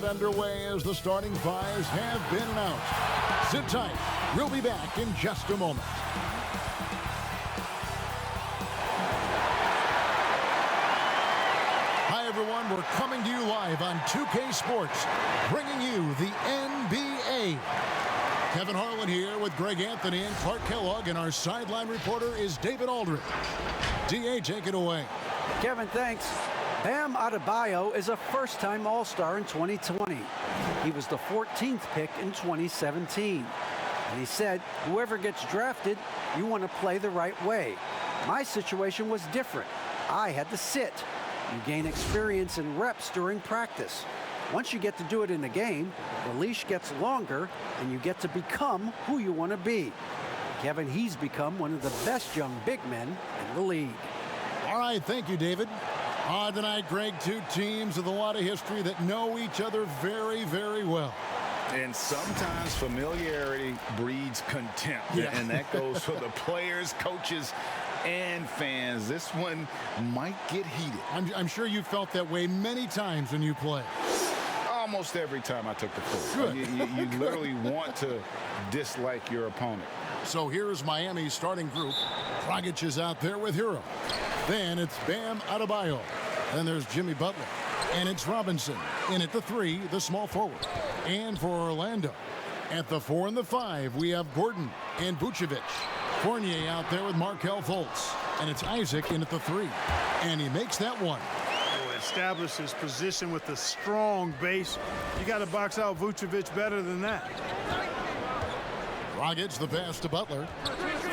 Underway as the starting fives have been announced. Sit tight. We'll be back in just a moment. Hi, everyone. We're coming to you live on 2K Sports, bringing you the NBA. Kevin Harlan here with Greg Anthony and Clark Kellogg, and our sideline reporter is David Aldridge. DA, take it away. Kevin, thanks. Bam Adebayo is a first-time All-Star in 2020. He was the 14th pick in 2017. And he said, whoever gets drafted, you want to play the right way. My situation was different. I had to sit. You gain experience and reps during practice. Once you get to do it in a game, the leash gets longer and you get to become who you want to be. Kevin, he's become one of the best young big men in the league. All right, thank you, David. Tonight, Greg, two teams with a lot of history that know each other very, very well. And sometimes familiarity breeds contempt. Yeah. And that goes for the players, coaches, and fans. This one might get heated. I'm sure you felt that way many times when you play. Almost every time I took the court. You literally want to dislike your opponent. So here's Miami's starting group. Dragic is out there with Hero. Then it's Bam Adebayo. Then there's Jimmy Butler. And it's Robinson. In at the 3, the small forward. And for Orlando, at the 4 and the 5, we have Gordon and Vucevic. Fournier out there with Markelle Fultz. And it's Isaac in at the 3. And he makes that one. Establish his position with a strong base. You got to box out Vucevic better than that. Dragic the pass to Butler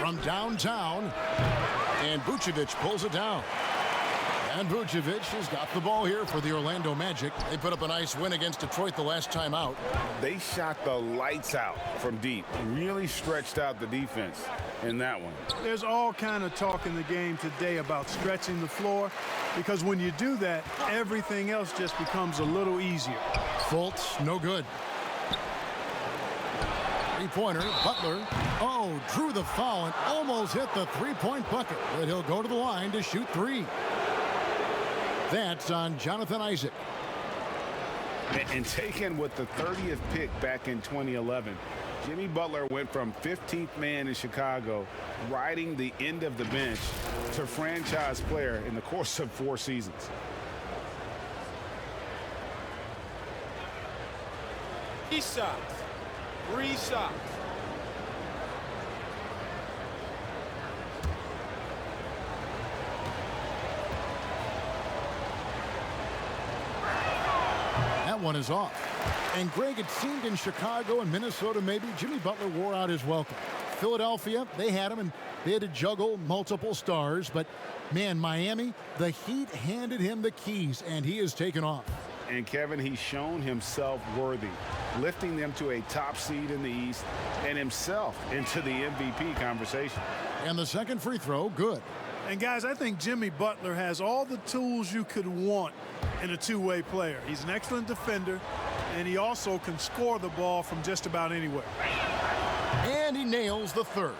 from downtown. And Vucevic pulls it down. And Vucevic has got the ball here for the Orlando Magic. They put up a nice win against Detroit the last time out. They shot the lights out from deep. Really stretched out the defense in that one. There's all kind of talk in the game today about stretching the floor, because when you do that, everything else just becomes a little easier. Fultz, no good. Three-pointer, Butler. Oh, drew the foul and almost hit the three-point bucket. But he'll go to the line to shoot 3. That's on Jonathan Isaac. And taken with the 30th pick back in 2011, Jimmy Butler went from 15th man in Chicago, riding the end of the bench, to franchise player in the course of 4 seasons. Three shots. 3 shots. That one is off. And Greg, it seemed in Chicago and Minnesota maybe Jimmy Butler wore out his welcome. Philadelphia, they had him and they had to juggle multiple stars. But, man, Miami, the Heat handed him the keys and he has taken off. And, Kevin, he's shown himself worthy, lifting them to a top seed in the East and himself into the MVP conversation. And the second free throw, good. And, guys, I think Jimmy Butler has all the tools you could want in a two-way player. He's an excellent defender, and he also can score the ball from just about anywhere. And he nails the third.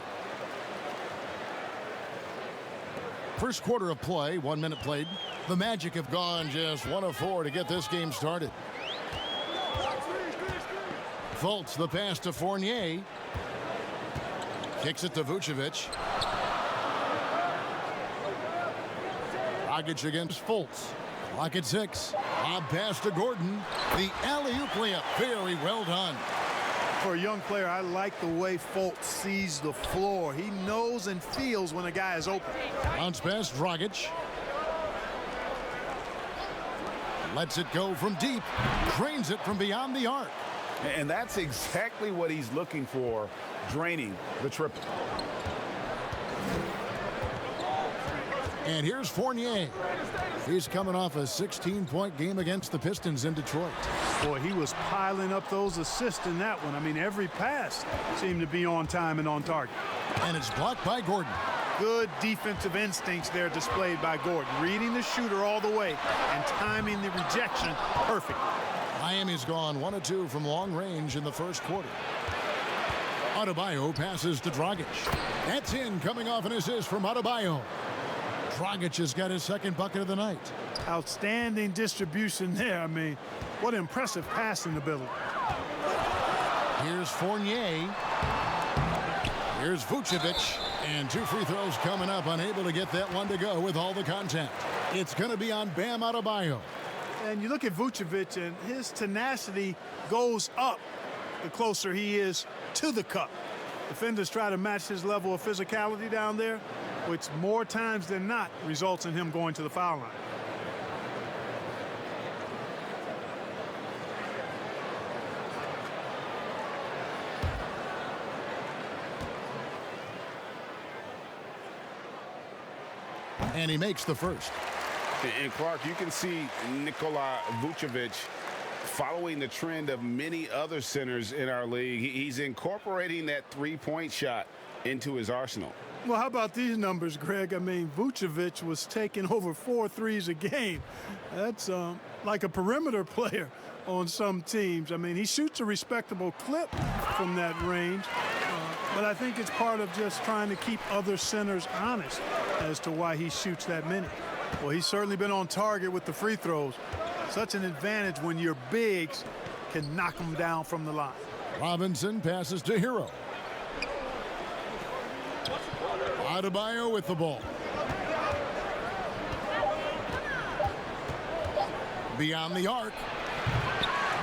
First quarter of play, 1 minute played. The Magic have gone just 1 of 4 to get this game started. Fultz, the pass to Fournier. Kicks it to Vucevic. Dragic against Fultz. Clock at 6. Lob pass to Gordon. The alley-oop layup. Very well done. For a young player, I like the way Fultz sees the floor. He knows and feels when a guy is open. Bounce pass, Dragic. Lets it go from deep. Drains it from beyond the arc. And that's exactly what he's looking for, draining the triple. And here's Fournier. He's coming off a 16-point game against the Pistons in Detroit. Boy, he was piling up those assists in that one. I mean, every pass seemed to be on time and on target. And it's blocked by Gordon. Good defensive instincts there displayed by Gordon. Reading the shooter all the way and timing the rejection perfectly. Miami's gone 1 of 2 from long range in the first quarter. Adebayo passes to Dragic. That's in, coming off an assist from Adebayo. Dragic has got his second bucket of the night. Outstanding distribution there. I mean, What impressive passing ability. Here's Fournier. Here's Vucevic. And 2 free throws coming up, unable to get that one to go with all the contact. It's going to be on Bam Adebayo. And you look at Vucevic, and his tenacity goes up the closer he is to the cup. Defenders try to match his level of physicality down there, which more times than not results in him going to the foul line. And he makes the first. And Clark, you can see Nikola Vucevic following the trend of many other centers in our league. He's incorporating that three-point shot into his arsenal. Well, how about these numbers, Greg? I mean, Vucevic was taking over 4 threes a game. That's like a perimeter player on some teams. I mean, he shoots a respectable clip from that range, but I think it's part of just trying to keep other centers honest as to why he shoots that many. Well, he's certainly been on target with the free throws. Such an advantage when your bigs can knock them down from the line. Robinson passes to Hero. Adebayo with the ball. Beyond the arc.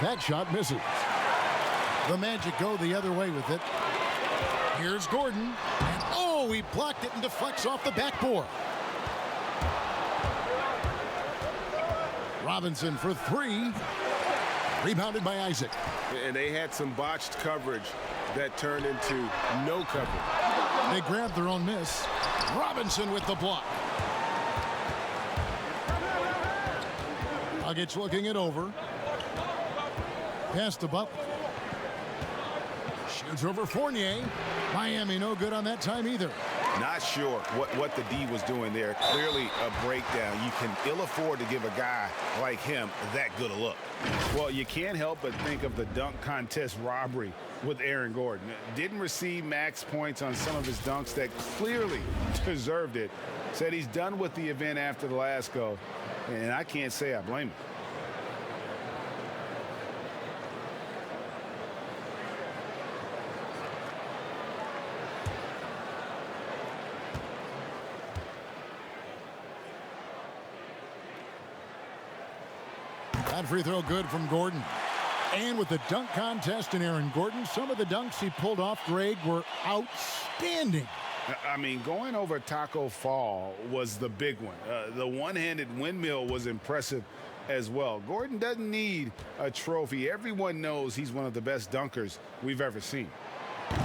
That shot misses. The Magic go the other way with it. Here's Gordon. And oh, he blocked it and deflects off the backboard. Robinson for 3. Rebounded by Isaac. And they had some botched coverage that turned into no coverage. They grabbed their own miss. Robinson with the block. Nuggets looking it over. Pass to Butler. Shoots over Fournier. Miami no good on that time either. Not sure what the D was doing there. Clearly a breakdown. You can ill afford to give a guy like him that good a look. Well, you can't help but think of the dunk contest robbery with Aaron Gordon. Didn't receive max points on some of his dunks that clearly deserved it. Said he's done with the event after the last go, and I can't say I blame him. That free throw good from Gordon. And with the dunk contest and Aaron Gordon, some of the dunks he pulled off, Greg, were outstanding. I mean, going over Taco Fall was the big one. The one-handed windmill was impressive as well. Gordon doesn't need a trophy. Everyone knows he's one of the best dunkers we've ever seen.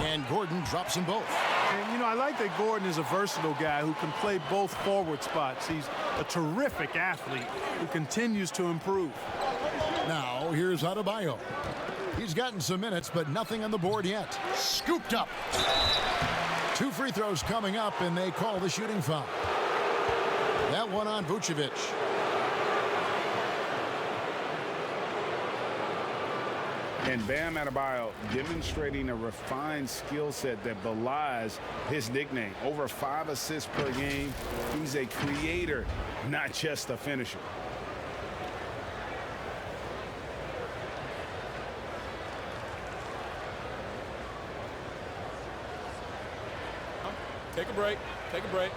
And Gordon drops them both. And, you know, I like that Gordon is a versatile guy who can play both forward spots. He's a terrific athlete who continues to improve. Now, here's Adebayo. He's gotten some minutes, but nothing on the board yet. Scooped up. 2 free throws coming up, and they call the shooting foul. That one on Vucevic. And Bam Adebayo demonstrating a refined skill set that belies his nickname. Over 5 assists per game. He's a creator, not just a finisher. Take a break. Take a break.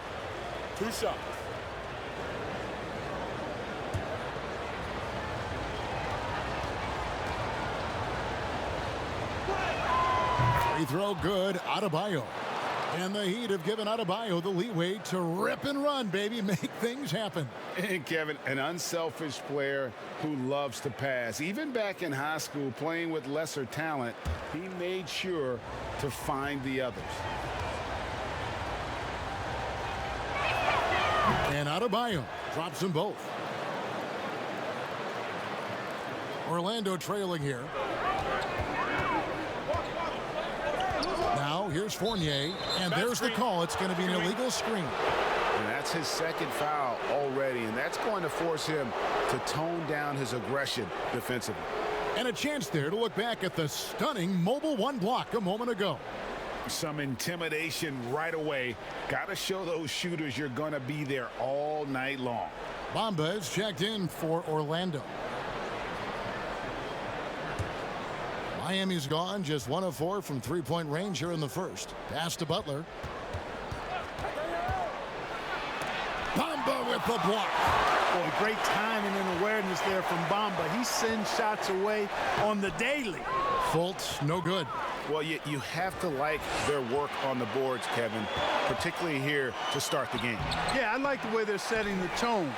2 shots. Free throw good, Adebayo. And the Heat have given Adebayo the leeway to rip and run, baby. Make things happen. And Kevin, an unselfish player who loves to pass. Even back in high school, playing with lesser talent, he made sure to find the others. And Adebayo drops them both. Orlando trailing here. Now here's Fournier, and there's the call. It's going to be an illegal screen. And that's his second foul already, and that's going to force him to tone down his aggression defensively. And a chance there to look back at the stunning mobile 1 block a moment ago. Some intimidation right away. Got to show those shooters you're going to be there all night long. Bamba is checked in for Orlando. Miami's gone just 1 of 4 from three-point range here in the first. Pass to Butler. Bamba with the block. Boy, great timing and awareness there from Bamba. He sends shots away on the daily. Fultz, no good. Well, you have to like their work on the boards, Kevin, particularly here to start the game. Yeah, I like the way they're setting the tone.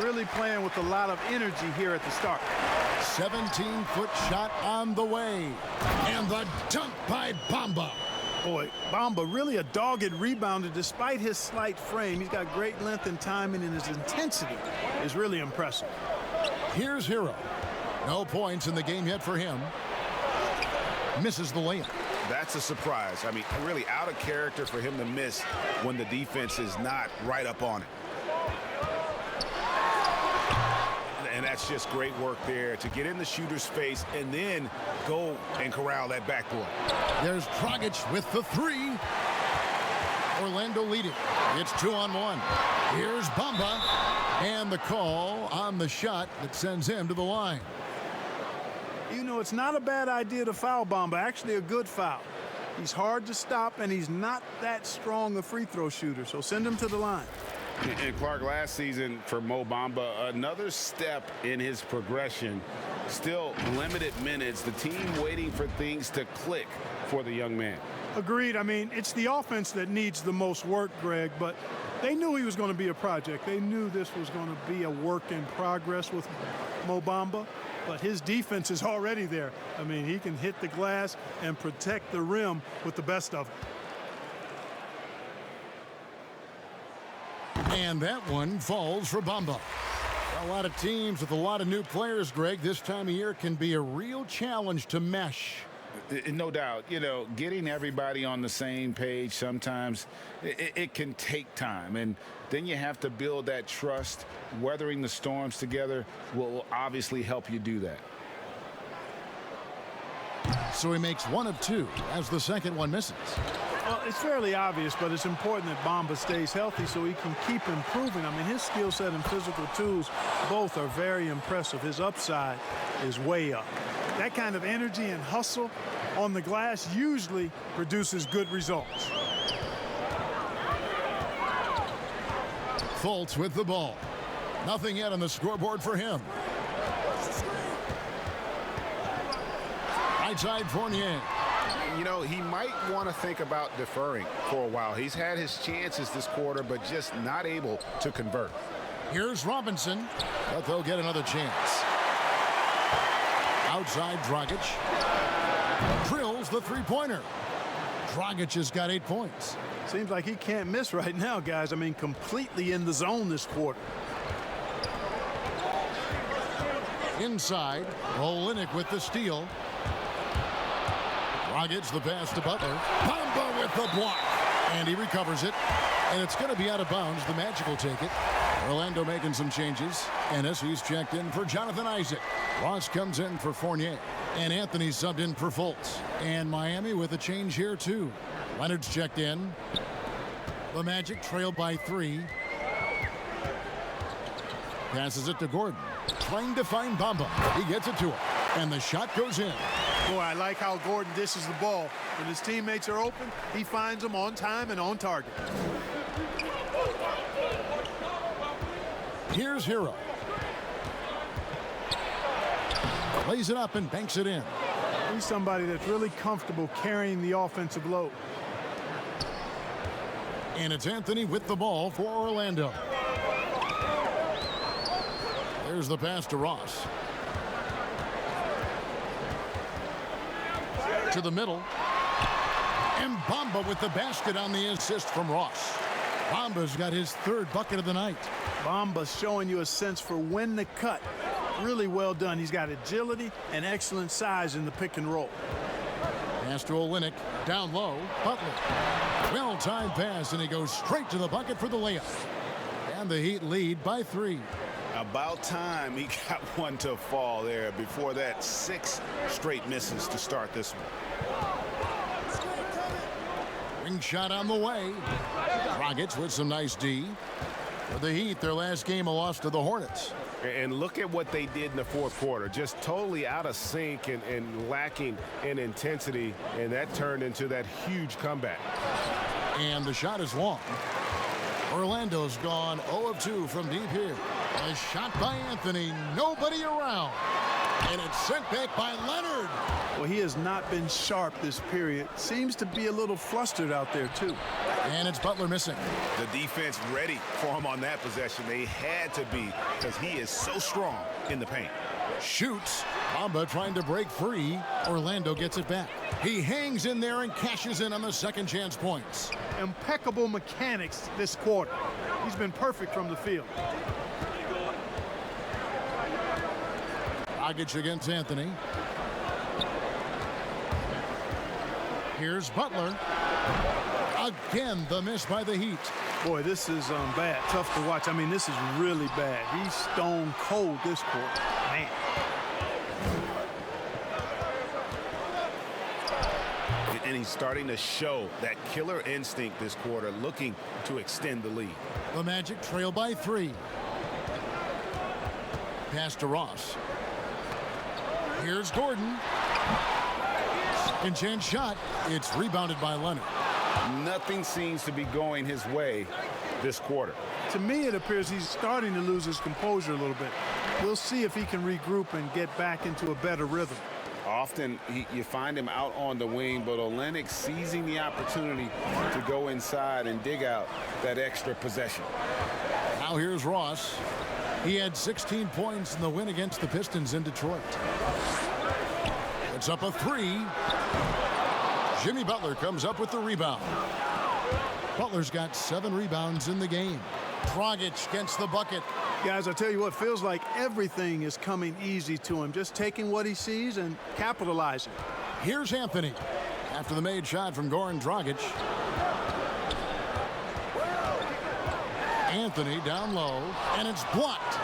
Really playing with a lot of energy here at the start. 17-foot shot on the way. And the dunk by Bamba. Boy, Bamba really a dogged rebounder despite his slight frame. He's got great length and timing, and his intensity is really impressive. Here's Hero. No points in the game yet for him. Misses the layup. That's a surprise. I mean, really out of character for him to miss when the defense is not right up on it. And that's just great work there to get in the shooter's face and then go and corral that backboard. There's Dragic with the three. Orlando leading. It's 2-on-1. Here's Bamba. And the call on the shot that sends him to the line. You know, it's not a bad idea to foul Bamba. Actually, a good foul. He's hard to stop, and he's not that strong a free throw shooter, so send him to the line. And Clark, last season for Mo Bamba, another step in his progression. Still limited minutes. The team waiting for things to click for the young man. Agreed. I mean, it's the offense that needs the most work, Greg, but they knew he was going to be a project. They knew this was going to be a work in progress with Mo Bamba, but his defense is already there. I mean, he can hit the glass and protect the rim with the best of them. And that one falls for Bamba. A lot of teams with a lot of new players, Greg, this time of year can be a real challenge to mesh. No doubt, you know, getting everybody on the same page sometimes it can take time, and then you have to build that trust. Weathering the storms together will obviously help you do that. So he makes 1 of 2 as the second one misses. Well, it's fairly obvious, but it's important that Bamba stays healthy so he can keep improving. I mean, his skill set and physical tools both are very impressive. His upside is way up. That kind of energy and hustle on the glass usually produces good results. Fultz with the ball. Nothing yet on the scoreboard for him. Right side Fournier. You know, he might want to think about deferring for a while. He's had his chances this quarter, but just not able to convert. Here's Robinson, but they'll get another chance. Outside Dragic. Drills the three-pointer. Dragic has got 8 points. Seems like he can't miss right now, guys. I mean, completely in the zone this quarter. Inside, Olynyk with the steal. Dragic the pass to Butler. Bamba with the block. And he recovers it. And it's going to be out of bounds. The Magic will take it. Orlando making some changes. Ennis, he's checked in for Jonathan Isaac. Ross comes in for Fournier. And Anthony subbed in for Fultz. And Miami with a change here, too. Leonard's checked in. The Magic trailed by 3. Passes it to Gordon. Trying to find Bamba. He gets it to him. And the shot goes in. Boy, I like how Gordon dishes the ball. When his teammates are open, he finds them on time and on target. Here's Hero. Lays it up and banks it in. He's somebody that's really comfortable carrying the offensive load. And it's Anthony with the ball for Orlando. There's the pass to Ross. To the middle. And Bamba with the basket on the assist from Ross. Bamba's got his 3rd bucket of the night. Bamba's showing you a sense for when to cut. Really well done. He's got agility and excellent size in the pick and roll. Pass to Olynyk. Down low. Butler. Well-timed pass, and he goes straight to the bucket for the layup. And the Heat lead by 3. About time he got one to fall there. Before that, 6 straight misses to start this one. Ring shot on the way. Dragic with some nice D. For the Heat, their last game a loss to the Hornets. And look at what they did in the fourth quarter. Just totally out of sync and lacking in intensity. And that turned into that huge comeback. And the shot is long. Orlando's gone 0 of 2 from deep here. A shot by Anthony. Nobody around. And it's sent back by Leonard. Well, he has not been sharp this period. Seems to be a little flustered out there, too. And it's Butler missing. The defense ready for him on that possession. They had to be, because he is so strong in the paint. Shoots. Bamba trying to break free. Orlando gets it back. He hangs in there and cashes in on the second chance points. Impeccable mechanics this quarter. He's been perfect from the field. Dragic against Anthony. Here's Butler. Again, the miss by the Heat. Boy, this is bad. Tough to watch. I mean, this is really bad. He's stone cold this quarter. Man. And he's starting to show that killer instinct this quarter, looking to extend the lead. The Magic trail by 3. Pass to Ross. Here's Gordon. Second chance shot. It's rebounded by Leonard. Nothing seems to be going his way this quarter. To me, it appears he's starting to lose his composure a little bit. We'll see if he can regroup and get back into a better rhythm. Often you find him out on the wing, but Olenek seizing the opportunity to go inside and dig out that extra possession. Now here's Ross. He had 16 points in the win against the Pistons in Detroit. It's up a 3. Jimmy Butler comes up with the rebound. Butler's got 7 rebounds in the game. Dragic gets the bucket. Guys, I tell you what, feels like everything is coming easy to him. Just taking what he sees and capitalizing. Here's Anthony after the made shot from Goran Dragic. Anthony down low, and it's blocked.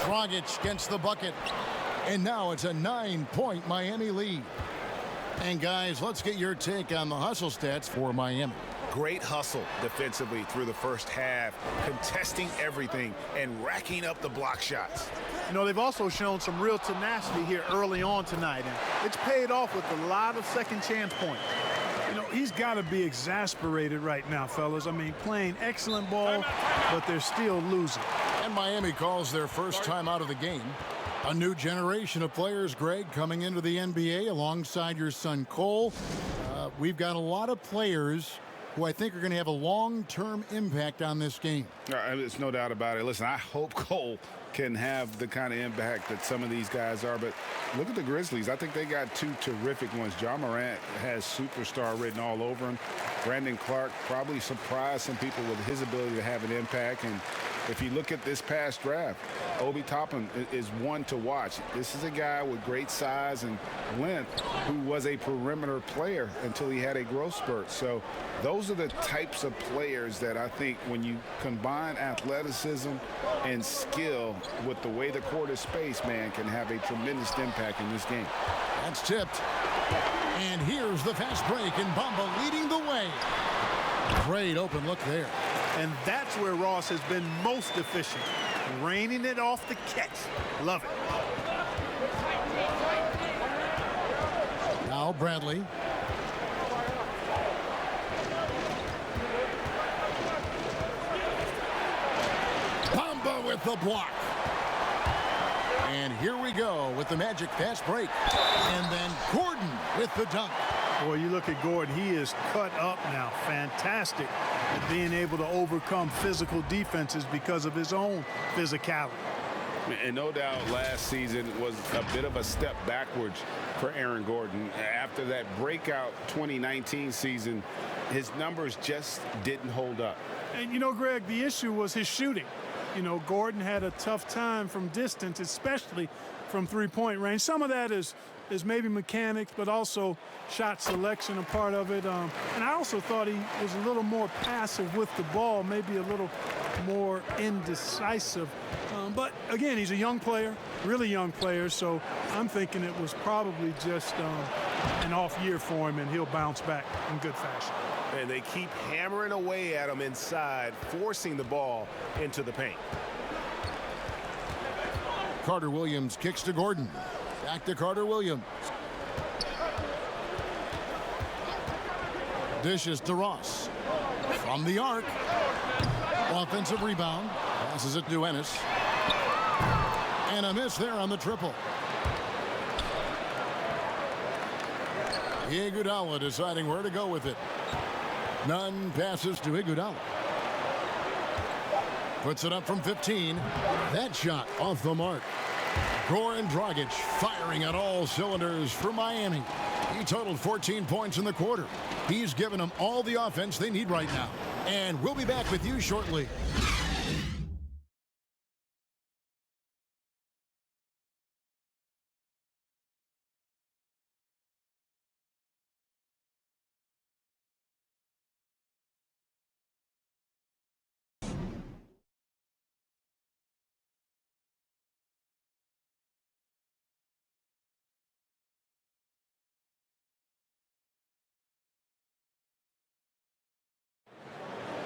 Dragic gets the bucket, and now it's a 9-point Miami lead. And guys, let's get your take on the hustle stats for Miami. Great hustle defensively through the first half, contesting everything and racking up the block shots. You know, they've also shown some real tenacity here early on tonight, and it's paid off with a lot of second chance points. You know, he's got to be exasperated right now, fellas. I mean, playing excellent ball, but they're still losing. And Miami calls their first time out of the game. A new generation of players, Greg, coming into the NBA alongside your son Cole. We've got a lot of players who I think are going to have a long-term impact on this game. There's no doubt about it. Listen, I hope Cole can have the kind of impact that some of these guys are. But look at the Grizzlies. I think they got 2 terrific ones. Ja Morant has superstar written all over him. Brandon Clark probably surprised some people with his ability to have an impact. And if you look at this past draft, Obi Toppin is one to watch. This is a guy with great size and length who was a perimeter player until he had a growth spurt. So those are the types of players that I think when you combine athleticism and skill with the way the court is spaced, man, can have a tremendous impact in this game. That's tipped. And here's the fast break, and Bamba leading the way. Great open look there. And that's where Ross has been most efficient, raining it off the catch. Love it. Now Bradley. Bamba with the block. And here we go with the Magic fast break. And then Gordon with the dunk. Boy, you look at Gordon, he is cut up now. Fantastic at being able to overcome physical defenses because of his own physicality. And no doubt last season was a bit of a step backwards for Aaron Gordon. After that breakout 2019 season, his numbers just didn't hold up. And, you know, Greg, the issue was his shooting. You know, Gordon had a tough time from distance, especially from three-point range. Some of that is maybe mechanics, but also shot selection a part of it. And I also thought he was a little more passive with the ball, maybe a little more indecisive. But, again, he's a young player, really young player, so I'm thinking it was probably just an off year for him, and he'll bounce back in good fashion. And they keep hammering away at him inside, forcing the ball into the paint. Carter Williams kicks to Gordon. Back to Carter Williams. Dishes to Ross. From the arc. Offensive rebound. Passes it to Ennis. And a miss there on the triple. Iguodala deciding where to go with it. Nunn passes to Iguodala. Puts it up from 15. That shot off the mark. Goran Dragic firing on all cylinders for Miami. He totaled 14 points in the quarter. He's given them all the offense they need right now. And we'll be back with you shortly.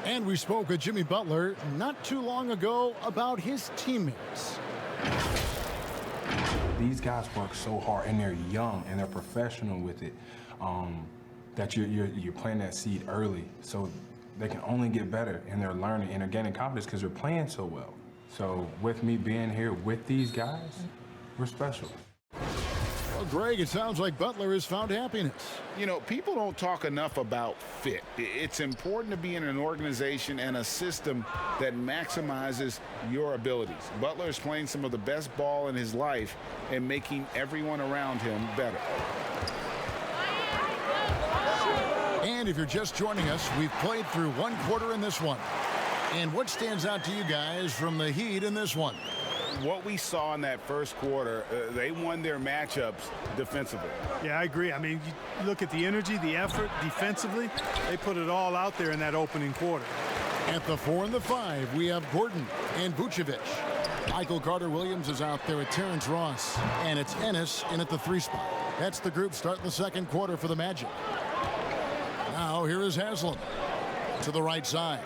And we spoke with Jimmy Butler not too long ago about his teammates. These guys work so hard, and they're young, and they're professional with it, that you're planting that seed early, so they can only get better, and they're learning, and they're gaining confidence because they're playing so well. So with me being here with these guys, we're special. Well, Greg, it sounds like Butler has found happiness. You know, people don't talk enough about fit. It's important to be in an organization and a system that maximizes your abilities. Butler is playing some of the best ball in his life and making everyone around him better. And if you're just joining us, we've played through one quarter in this one. And what stands out to you guys from the Heat in this one? What we saw in that first quarter, they won their matchups defensively. Yeah, I agree. I mean, you look at the energy, the effort defensively, they put it all out there in that opening quarter. At the 4 and the 5, we have Gordon and Vucevic. Michael Carter-Williams is out there at Terrence Ross, and it's Ennis in at the 3 spot. That's the group starting the second quarter for the Magic. Now here is Haslam to the right side.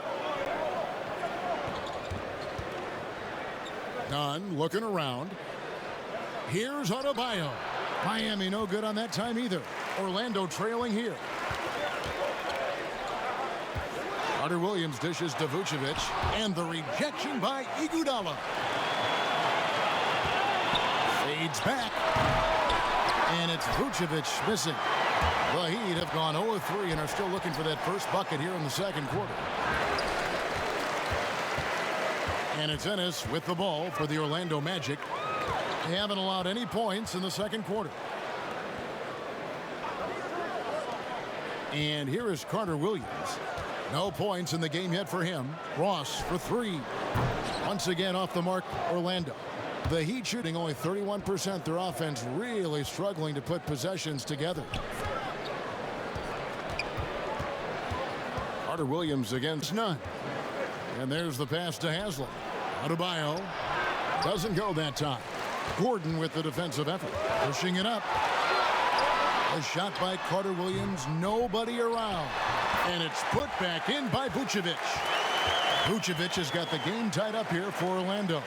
Nunn looking around. Here's Adebayo. Miami no good on that time either. Orlando trailing here. Carter Williams dishes to Vucevic, and the rejection by Iguodala. Fades back, and it's Vucevic missing. The Heat have gone 0-3 and are still looking for that first bucket here in the second quarter. And it's Ennis with the ball for the Orlando Magic. They haven't allowed any points in the second quarter. And here is Carter Williams. No points in the game yet for him. Ross for 3. Once again off the mark, Orlando. The Heat shooting only 31%. Their offense really struggling to put possessions together. Carter Williams against Nunn. And there's the pass to Haslam. Adebayo doesn't go that time. Gordon with the defensive effort. Pushing it up. A shot by Carter Williams. Nobody around. And it's put back in by Vucevic. Vucevic has got the game tied up here for Orlando.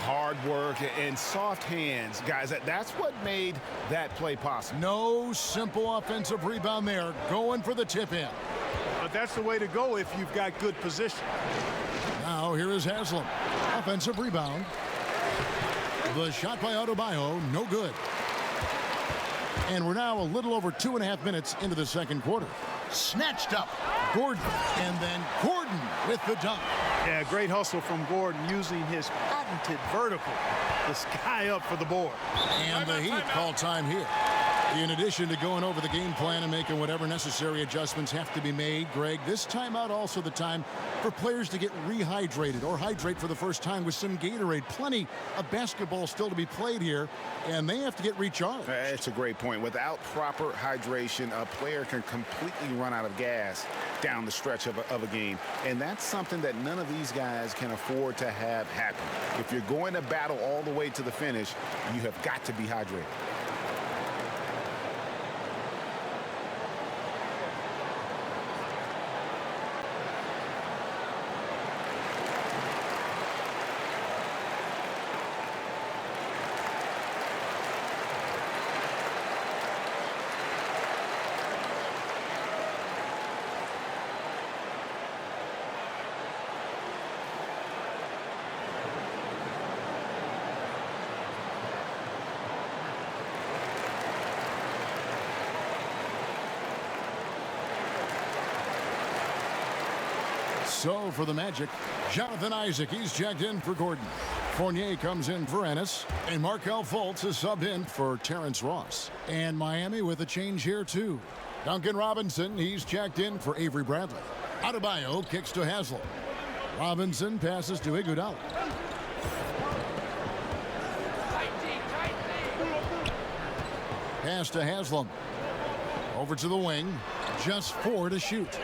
Hard work and soft hands. Guys, that's what made that play possible. No simple offensive rebound there. Going for the tip in. But that's the way to go if you've got good position. Now here is Haslam. Offensive rebound. The shot by Adebayo, no good. And we're now a little over 2.5 minutes into the second quarter. Snatched up. Gordon. And then Gordon with the dunk. Yeah, great hustle from Gordon using his patented vertical to sky up for the board. And the Heat call time here. In addition to going over the game plan and making whatever necessary adjustments have to be made, Greg, this timeout also the time for players to get rehydrated or hydrate for the first time with some Gatorade. Plenty of basketball still to be played here, and they have to get recharged. That's a great point. Without proper hydration, a player can completely run out of gas down the stretch of a game. And that's something that none of these guys can afford to have happen. If you're going to battle all the way to the finish, you have got to be hydrated. So for the Magic, Jonathan Isaac, he's checked in for Gordon. Fournier comes in for Ennis, and Markelle Fultz is subbed in for Terrence Ross. And Miami with a change here too. Duncan Robinson, he's checked in for Avery Bradley. Adebayo kicks to Haslam. Robinson passes to Iguodala. Pass to Haslam. Over to the wing. Just 4 to shoot.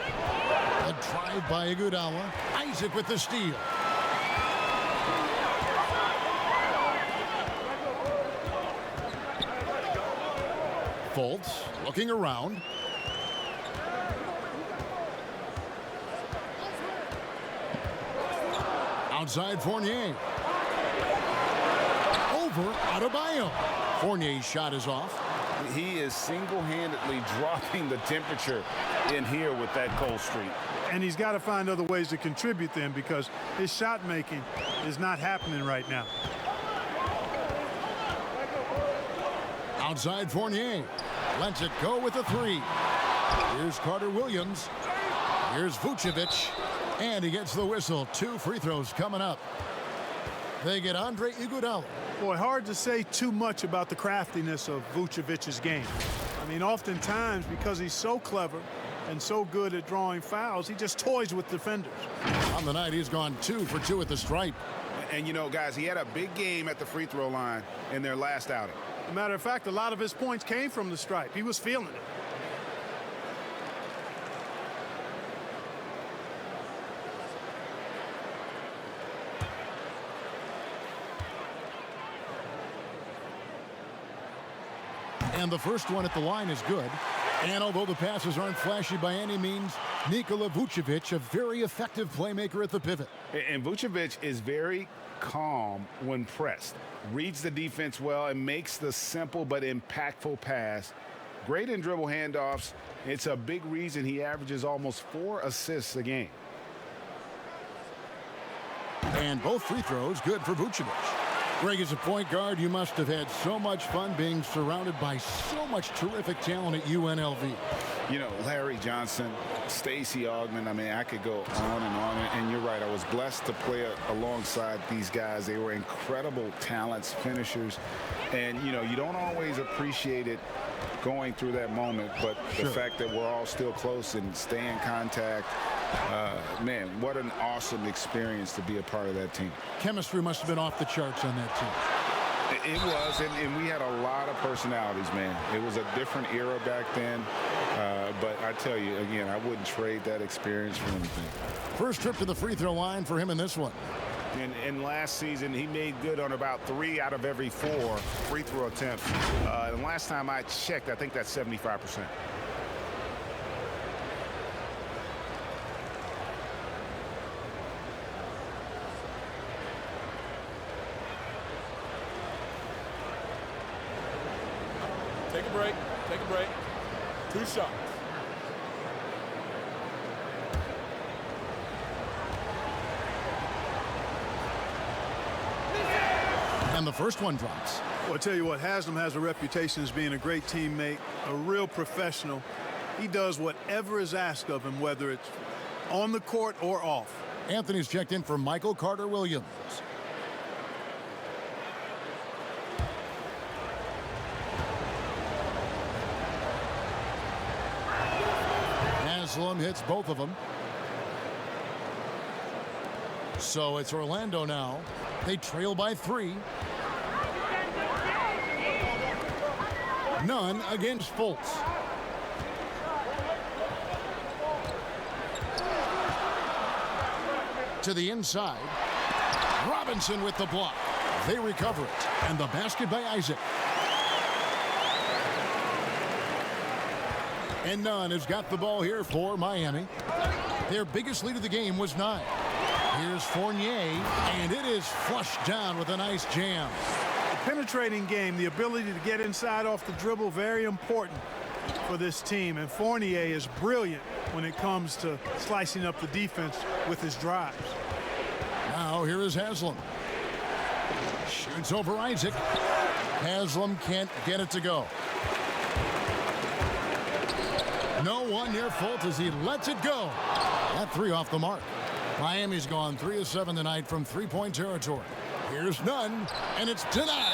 A drive by Iguodala. Isaac with the steal. Fultz looking around. Outside Fournier. Over Adebayo. Fournier's shot is off. He is single-handedly dropping the temperature in here with that cold streak. And he's got to find other ways to contribute then, because his shot making is not happening right now. Outside Fournier. Lets it go with a 3. Here's Carter Williams. Here's Vucevic. And he gets the whistle. 2 free throws coming up. They get Andre Iguodala. Boy, hard to say too much about the craftiness of Vucevic's game. I mean, oftentimes, because he's so clever and so good at drawing fouls, he just toys with defenders. On the night, he's gone 2 for 2 at the stripe. And, you know, guys, he had a big game at the free throw line in their last outing. As a matter of fact, a lot of his points came from the stripe. He was feeling it. And the first one at the line is good. And although the passes aren't flashy by any means, Nikola Vucevic, a very effective playmaker at the pivot. And Vucevic is very calm when pressed. Reads the defense well and makes the simple but impactful pass. Great in dribble handoffs. It's a big reason he averages almost 4 assists a game. And both free throws good for Vucevic. Greg, as a point guard, you must have had so much fun being surrounded by so much terrific talent at UNLV. You know, Larry Johnson, Stacey Augmon, I mean, I could go on. And you're right, I was blessed to play alongside these guys. They were incredible talents, finishers. And, you know, you don't always appreciate it going through that moment, but the fact that we're all still close and stay in contact, man, what an awesome experience to be a part of that team. Chemistry must have been off the charts on that team. It was, and we had a lot of personalities, man. It was a different era back then, but I tell you, again, I wouldn't trade that experience for anything. First trip to the free throw line for him in this one. And last season, he made good on about 3 out of every 4 free throw attempts. And last time I checked, I think that's 75%. Take a break. Take a break. 2 shots. And the first one drops. Well, I tell you what, Haslam has a reputation as being a great teammate, a real professional. He does whatever is asked of him, whether it's on the court or off. Anthony's checked in for Michael Carter Williams. Haslam hits both of them. So it's Orlando now. They trail by 3. None against Fultz. To the inside. Robinson with the block. They recover it. And the basket by Isaac. And Nunn has got the ball here for Miami. Their biggest lead of the game was 9. Here's Fournier, and it is flushed down with a nice jam. The penetrating game, the ability to get inside off the dribble, very important for this team. And Fournier is brilliant when it comes to slicing up the defense with his drives. Now here is Haslam. Shoots over Isaac. Haslam can't get it to go. No one near Fultz as he lets it go. That 3 off the mark. Miami's gone 3 of 7 tonight from three-point territory. Here's none, and it's denied.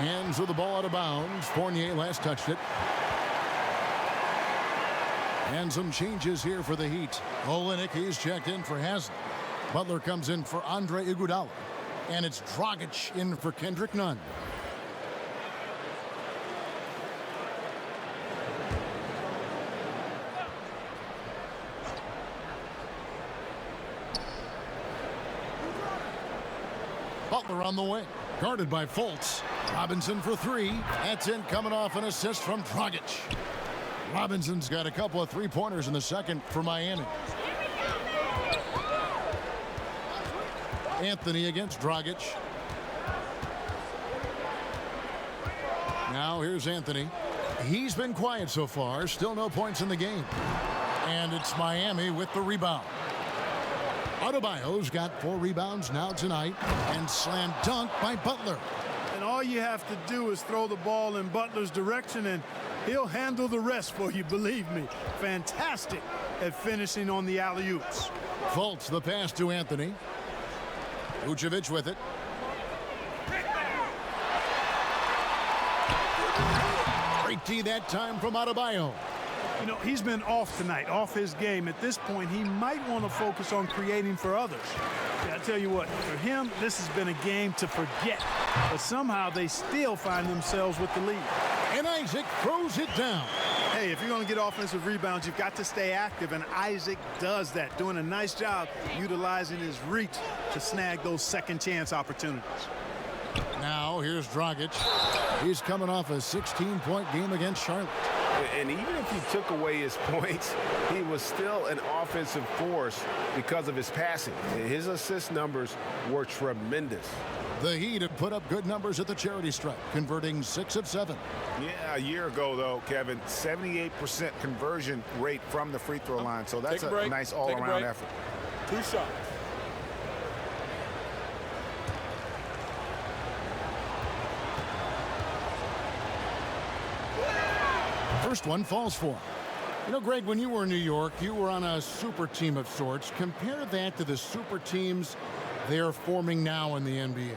Hands with the ball out of bounds. Fournier last touched it. And some changes here for the Heat. Olenek, he's checked in for Haslem. Butler comes in for Andre Iguodala. And it's Dragic in for Kendrick Nunn. Butler on the wing, guarded by Fultz. Robinson for three. That's in, coming off an assist from Dragic. Robinson's got a couple of three-pointers in the second for Miami. Anthony against Dragic. Now here's Anthony. He's been quiet so far. Still no points in the game. And it's Miami with the rebound. Adebayo's got 4 rebounds now tonight. And slam dunk by Butler. And all you have to do is throw the ball in Butler's direction, and he'll handle the rest for you, believe me. Fantastic at finishing on the alley-oops. Fultz, the pass to Anthony. Vucevic with it. Great D that time from Adebayo. You know, he's been off tonight, off his game. At this point, he might want to focus on creating for others. Yeah, I tell you what, for him, this has been a game to forget. But somehow they still find themselves with the lead. And Isaac throws it down. Hey, if you're going to get offensive rebounds, you've got to stay active, and Isaac does that, doing a nice job utilizing his reach to snag those second chance opportunities. Now here's Dragic. He's coming off a 16-point game against Charlotte. And even if you took away his points, he was still an offensive force because of his passing. His assist numbers were tremendous. The Heat have put up good numbers at the charity stripe, converting 6 of 7. Yeah, a year ago, though, Kevin, 78% conversion rate from the free throw line. So that's a nice all-around effort. 2 shots. First one falls for him. You know, Greg, when you were in New York, you were on a super team of sorts. Compare that to the super teams they're forming now in the NBA.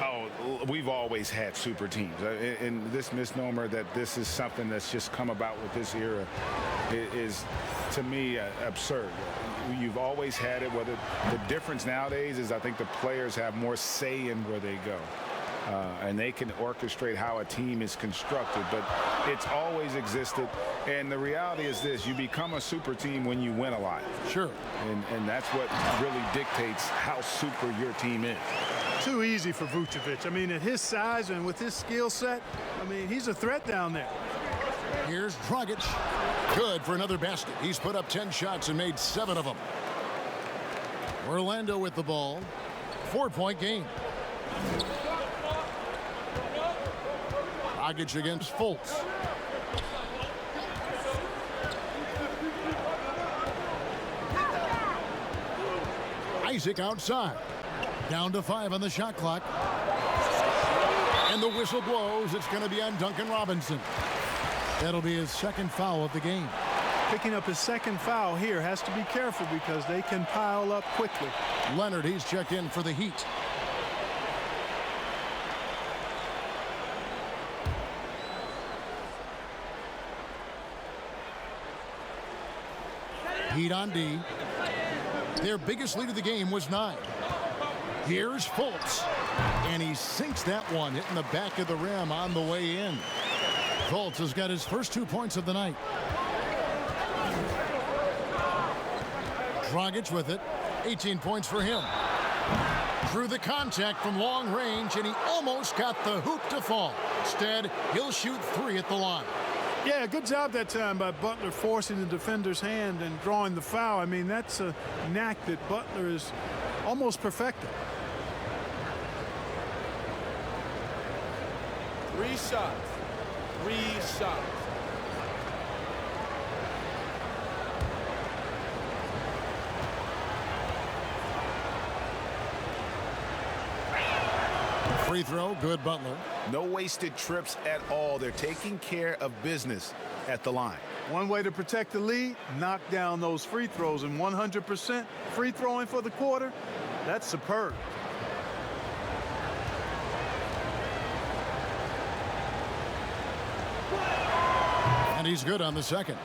Oh, we've always had super teams. And this misnomer that this is something that's just come about with this era is, to me, absurd. You've always had it. Whether the difference nowadays is I think the players have more say in where they go. And they can orchestrate how a team is constructed, but it's always existed. And the reality is this: you become a super team when you win a lot. Sure. And that's what really dictates how super your team is. Too easy for Vucevic. I mean, at his size and with his skill set, I mean, he's a threat down there. Here's Dragic. Good for another basket. He's put up 10 shots and made 7 of them. Orlando with the ball. 4-point game. Dragic against Fultz. Isaac outside. Down to 5 on the shot clock. And the whistle blows. It's going to be on Duncan Robinson. That'll be his second foul of the game. Picking up his second foul here. Has to be careful because they can pile up quickly. Leonard, he's checked in for the Heat. Heat on D. Their biggest lead of the game was 9. Here's Fultz. And he sinks that one, hitting the back of the rim on the way in. Fultz has got his first 2 points of the night. Dragic with it. 18 points for him. Through the contact from long range, and he almost got the hoop to fall. Instead, he'll shoot 3 at the line. Yeah, good job that time by Butler forcing the defender's hand and drawing the foul. I mean, that's a knack that Butler is almost perfected. 3 shots. 3 shots. Free throw, good Butler. No wasted trips at all. They're taking care of business at the line. One way to protect the lead, knock down those free throws, and 100% free throwing for the quarter, that's superb. And he's good on the second.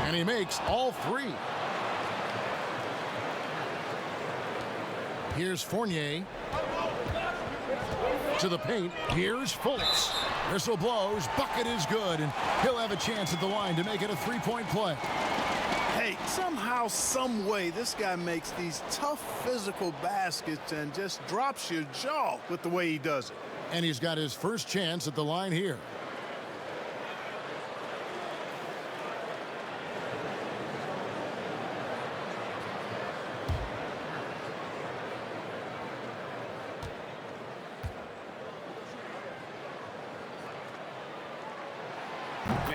And he makes all three. Here's Fournier. To the paint. Here's Fultz. Whistle blows. Bucket is good. And he'll have a chance at the line to make it a three-point play. Hey, somehow, some way, this guy makes these tough physical baskets and just drops your jaw with the way he does it. And he's got his first chance at the line here.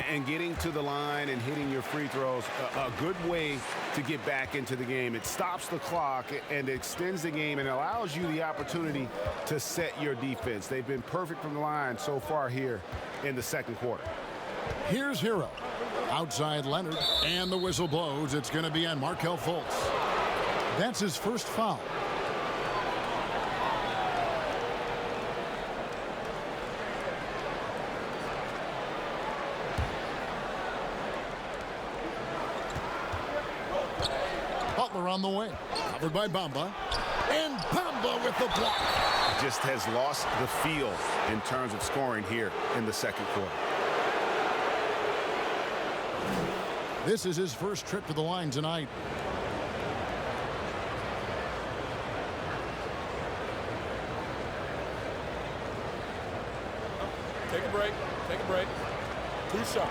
And getting to the line and hitting your free throws, a good way to get back into the game. It stops the clock and extends the game and allows you the opportunity to set your defense. They've been perfect from the line so far here in the second quarter. Here's Hero. Outside Leonard. And the whistle blows. It's going to be on Markelle Fultz. That's his first foul. Butler on the wing. Covered by Bamba. And Bamba with the block. Just has lost the feel in terms of scoring here in the second quarter. This is his first trip to the line tonight. Take a break. Take a break. 2 shots.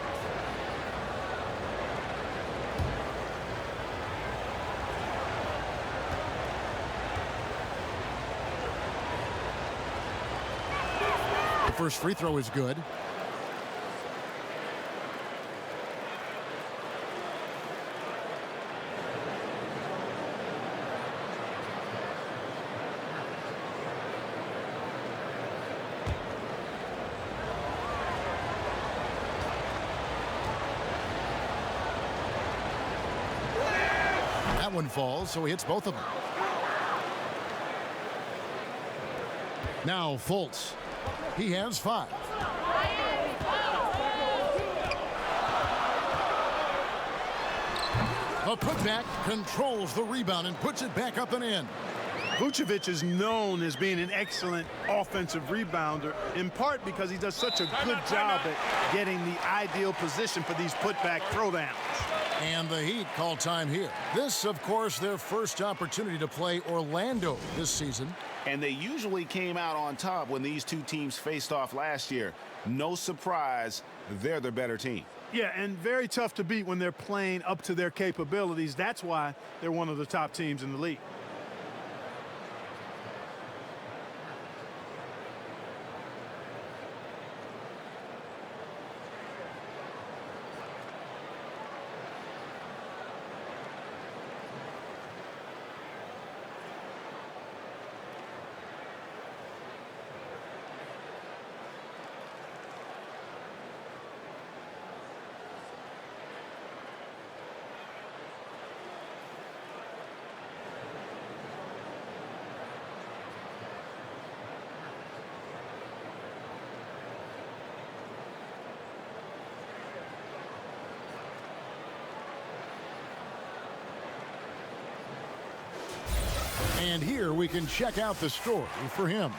The first free throw is good. That one falls, so he hits both of them. Now Fultz. He has 5. The putback controls the rebound and puts it back up and in. Vucevic is known as being an excellent offensive rebounder, in part because he does such a good job at getting the ideal position for these putback throwdowns. And the Heat call time here. This, of course, their first opportunity to play Orlando this season. And they usually came out on top when these two teams faced off last year. No surprise, they're the better team. Yeah, and very tough to beat when they're playing up to their capabilities. That's why they're one of the top teams in the league. And here we can check out the story for him.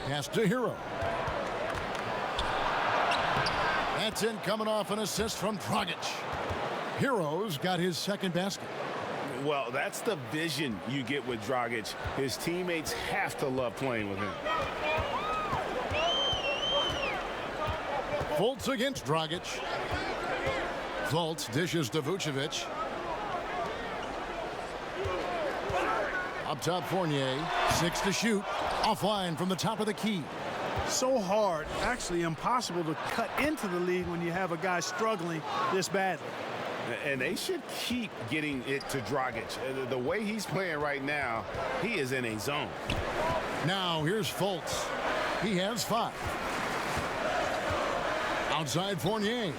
Pass to Hero. That's in, coming off an assist from Dragic. Hero's got his second basket. Well, that's the vision you get with Dragic. His teammates have to love playing with him. Fultz against Dragic. Fultz dishes to Vucevic. Up top, Fournier. 6 to shoot. Offline from the top of the key. So hard, actually impossible to cut into the lead when you have a guy struggling this badly. And they should keep getting it to Dragic. The way he's playing right now, he is in a zone. Now here's Fultz. He has 5. Outside Fournier.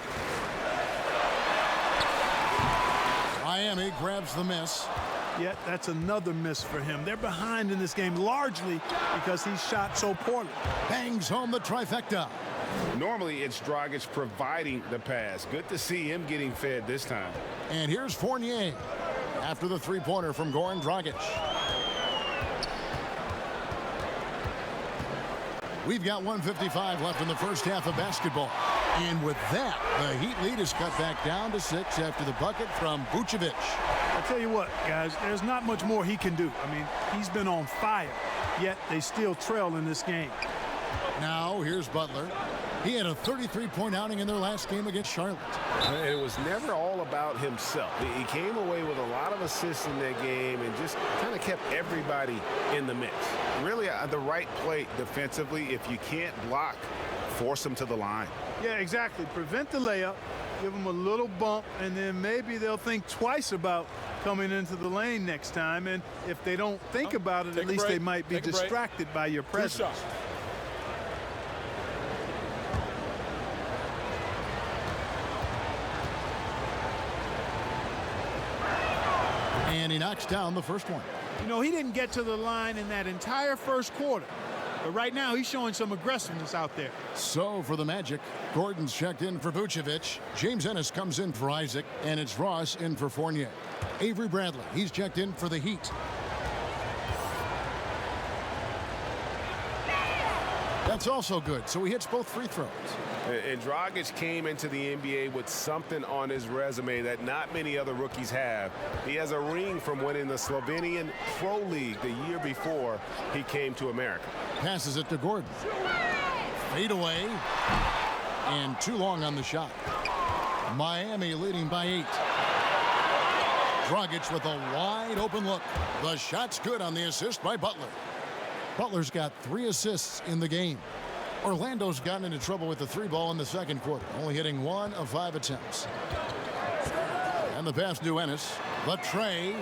Miami grabs the miss. Yet that's another miss for him. They're behind in this game largely because he shot so poorly. Bangs home the trifecta. Normally, it's Dragic providing the pass. Good to see him getting fed this time. And here's Fournier after the three-pointer from Goran Dragic. We've got 1:55 left in the first half of basketball. And with that, the Heat lead is cut back down to 6 after the bucket from Vucevic. I'll tell you what, guys, there's not much more he can do. I mean, he's been on fire, yet they still trail in this game. Now here's Butler. He had a 33-point outing in their last game against Charlotte. It was never all about himself. He came away with a lot of assists in that game and just kind of kept everybody in the mix. Really, the right play defensively. If you can't block, force him to the line. Yeah, exactly. Prevent the layup, give them a little bump, and then maybe they'll think twice about coming into the lane next time. And if they don't think about it, at least they might be distracted by your presence. And he knocks down the first one. You know, he didn't get to the line in that entire first quarter. But right now, he's showing some aggressiveness out there. So for the Magic, Gordon's checked in for Vucevic. James Ennis comes in for Isaac. And it's Ross in for Fournier. Avery Bradley, he's checked in for the Heat. That's also good. So he hits both free throws. And Dragic came into the NBA with something on his resume that not many other rookies have. He has a ring from winning the Slovenian Pro League the year before he came to America. Passes it to Gordon. Fade away. And too long on the shot. Miami leading by 8. Dragic with a wide open look. The shot's good on the assist by Butler. Butler's got 3 assists in the game. Orlando's gotten into trouble with the 3-ball in the second quarter, only hitting 1 of 5 attempts. And the pass to Ennis. The tray.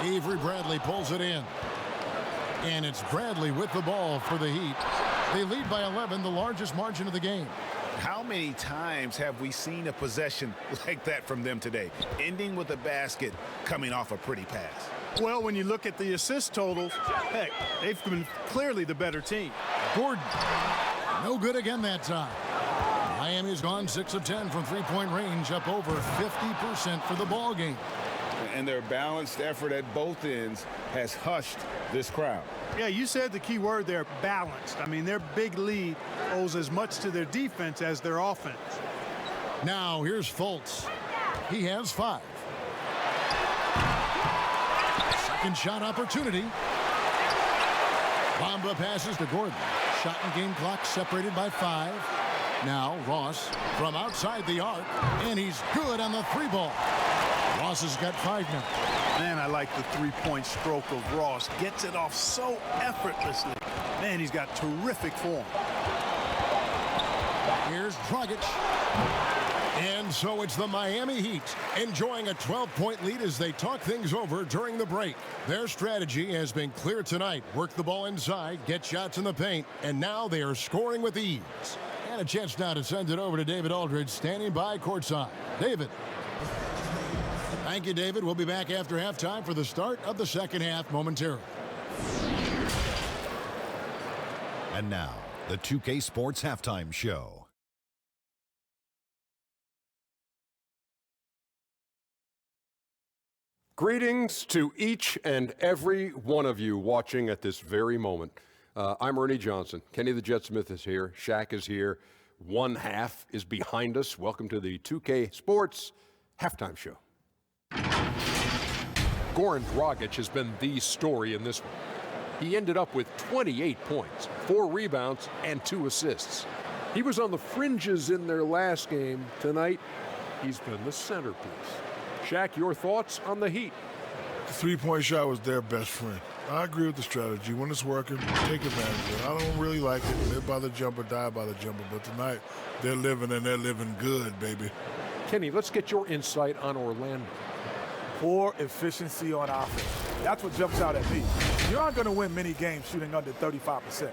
Avery Bradley pulls it in. And it's Bradley with the ball for the Heat. They lead by 11, the largest margin of the game. How many times have we seen a possession like that from them today, ending with a basket coming off a pretty pass? Well, when you look at the assist totals, heck, they've been clearly the better team. Gordon, no good again that time. Miami's gone 6 of 10 from three-point range, up over 50% for the ball game. And their balanced effort at both ends has hushed this crowd. Yeah, you said the key word there, balanced. I mean, their big lead owes as much to their defense as their offense. Now here's Fultz. He has 5. Second shot opportunity. Bamba passes to Gordon. Shot and game clock separated by 5. Now Ross from outside the arc, and he's good on the 3-ball. Ross has got 5 now. Man, I like the three-point stroke of Ross. Gets it off so effortlessly. Man, he's got terrific form. Here's Dragic. And so it's the Miami Heat enjoying a 12-point lead as they talk things over during the break. Their strategy has been clear tonight. Work the ball inside, get shots in the paint, and now they are scoring with ease. And a chance now to send it over to David Aldridge, standing by courtside. David. Thank you, David. We'll be back after halftime for the start of the second half momentarily. And now, the 2K Sports Halftime Show. Greetings to each and every one of you watching at this very moment. I'm Ernie Johnson. Kenny the Jet Smith is here. Shaq is here. One half is behind us. Welcome to the 2K Sports Halftime Show. Goran Dragic has been the story in this one. He ended up with 28 points, 4 rebounds, and 2 assists. He was on the fringes in their last game. Tonight, he's been the centerpiece. Shaq, your thoughts on the Heat? The three-point shot was their best friend. I agree with the strategy. When it's working, take advantage of it. I don't really like it. Live by the jumper, die by the jumper. But tonight, they're living, and they're living good, baby. Kenny, let's get your insight on Orlando. Poor efficiency on offense. That's what jumps out at me. You aren't going to win many games shooting under 35%.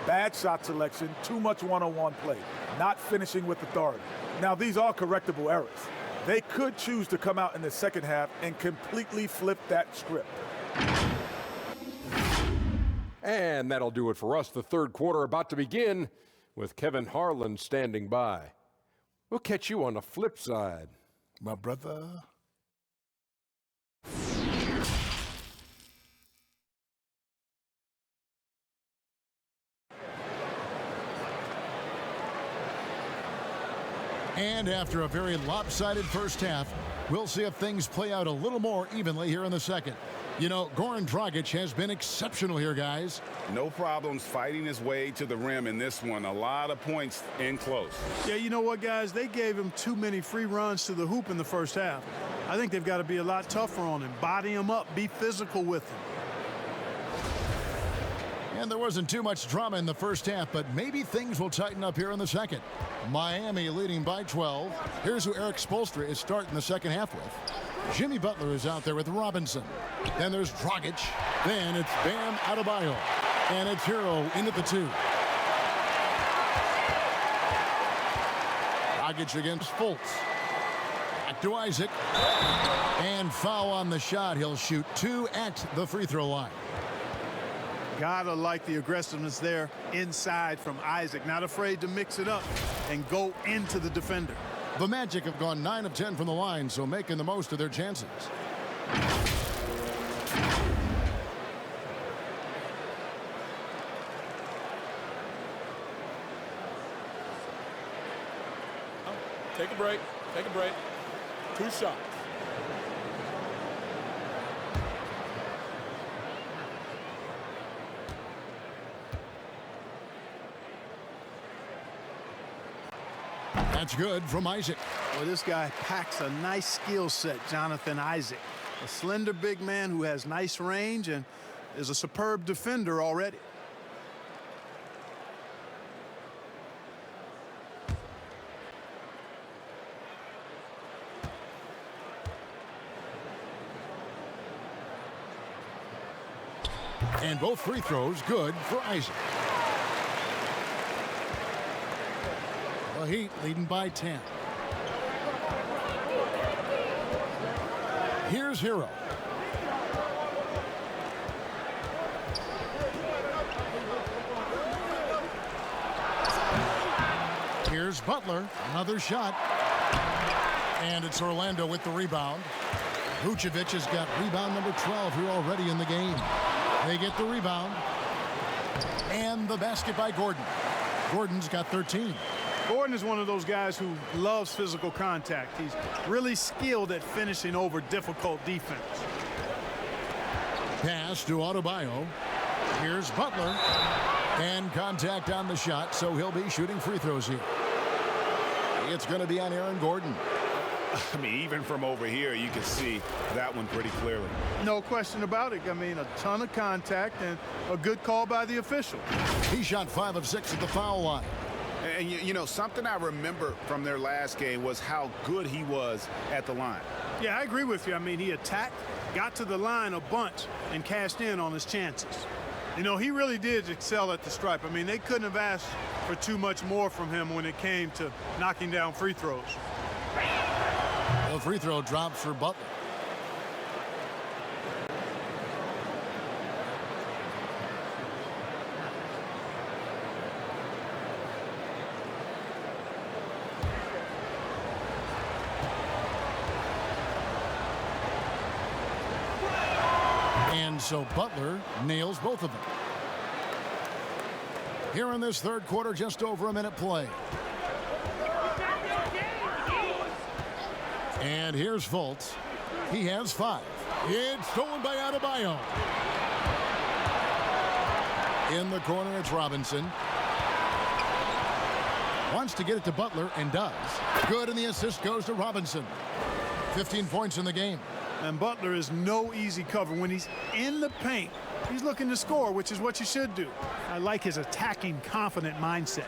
Bad shot selection, too much one-on-one play, not finishing with authority. Now, these are correctable errors. They could choose to come out in the second half and completely flip that script. And that'll do it for us. The third quarter about to begin with Kevin Harlan standing by. We'll catch you on the flip side. My brother. And after a very lopsided first half, we'll see if things play out a little more evenly here in the second. You know, Goran Dragic has been exceptional here, guys. No problems fighting his way to the rim in this one. A lot of points in close. Yeah, you know what, guys? They gave him too many free runs to the hoop in the first half. I think they've got to be a lot tougher on him. Body him up. Be physical with him. And there wasn't too much drama in the first half, but maybe things will tighten up here in the second. Miami leading by 12. Here's who Eric Spoelstra is starting the second half with. Jimmy Butler is out there with Robinson. Then there's Dragic. Then it's Bam Adebayo. And it's Hero in at the 2. Dragic against Fultz. Back to Isaac. And foul on the shot. He'll shoot 2 at the free throw line. Gotta like the aggressiveness there inside from Isaac. Not afraid to mix it up and go into the defender. The Magic have gone 9 of 10 from the line, so making the most of their chances. Take a break. Take a break. 2 shots. That's good from Isaac. Well, this guy packs a nice skill set, Jonathan Isaac. A slender big man who has nice range and is a superb defender already. And both free throws good for Isaac. The Heat leading by 10. Here's Hero. Here's Butler. Another shot. And it's Orlando with the rebound. Vucevic has got rebound number 12 here already in the game. They get the rebound. And the basket by Gordon. Gordon's got 13. Gordon is one of those guys who loves physical contact. He's really skilled at finishing over difficult defense. Pass to Adebayo. Here's Butler. And contact on the shot, so he'll be shooting free throws here. It's going to be on Aaron Gordon. I mean, even from over here, you can see that one pretty clearly. No question about it. I mean, a ton of contact and a good call by the official. He shot 5 of 6 at the foul line. And, you know, something I remember from their last game was how good he was at the line. Yeah, I agree with you. I mean, he attacked, got to the line a bunch, and cashed in on his chances. You know, he really did excel at the stripe. I mean, they couldn't have asked for too much more from him when it came to knocking down free throws. The free throw drops for Butler. And so Butler nails both of them. Here in this third quarter, just over a minute play. And here's Fultz. He has 5. It's stolen by Adebayo. In the corner, it's Robinson. Wants to get it to Butler and does. Good, and the assist goes to Robinson. 15 points in the game. And Butler is no easy cover. When he's in the paint, he's looking to score, which is what you should do. I like his attacking, confident mindset.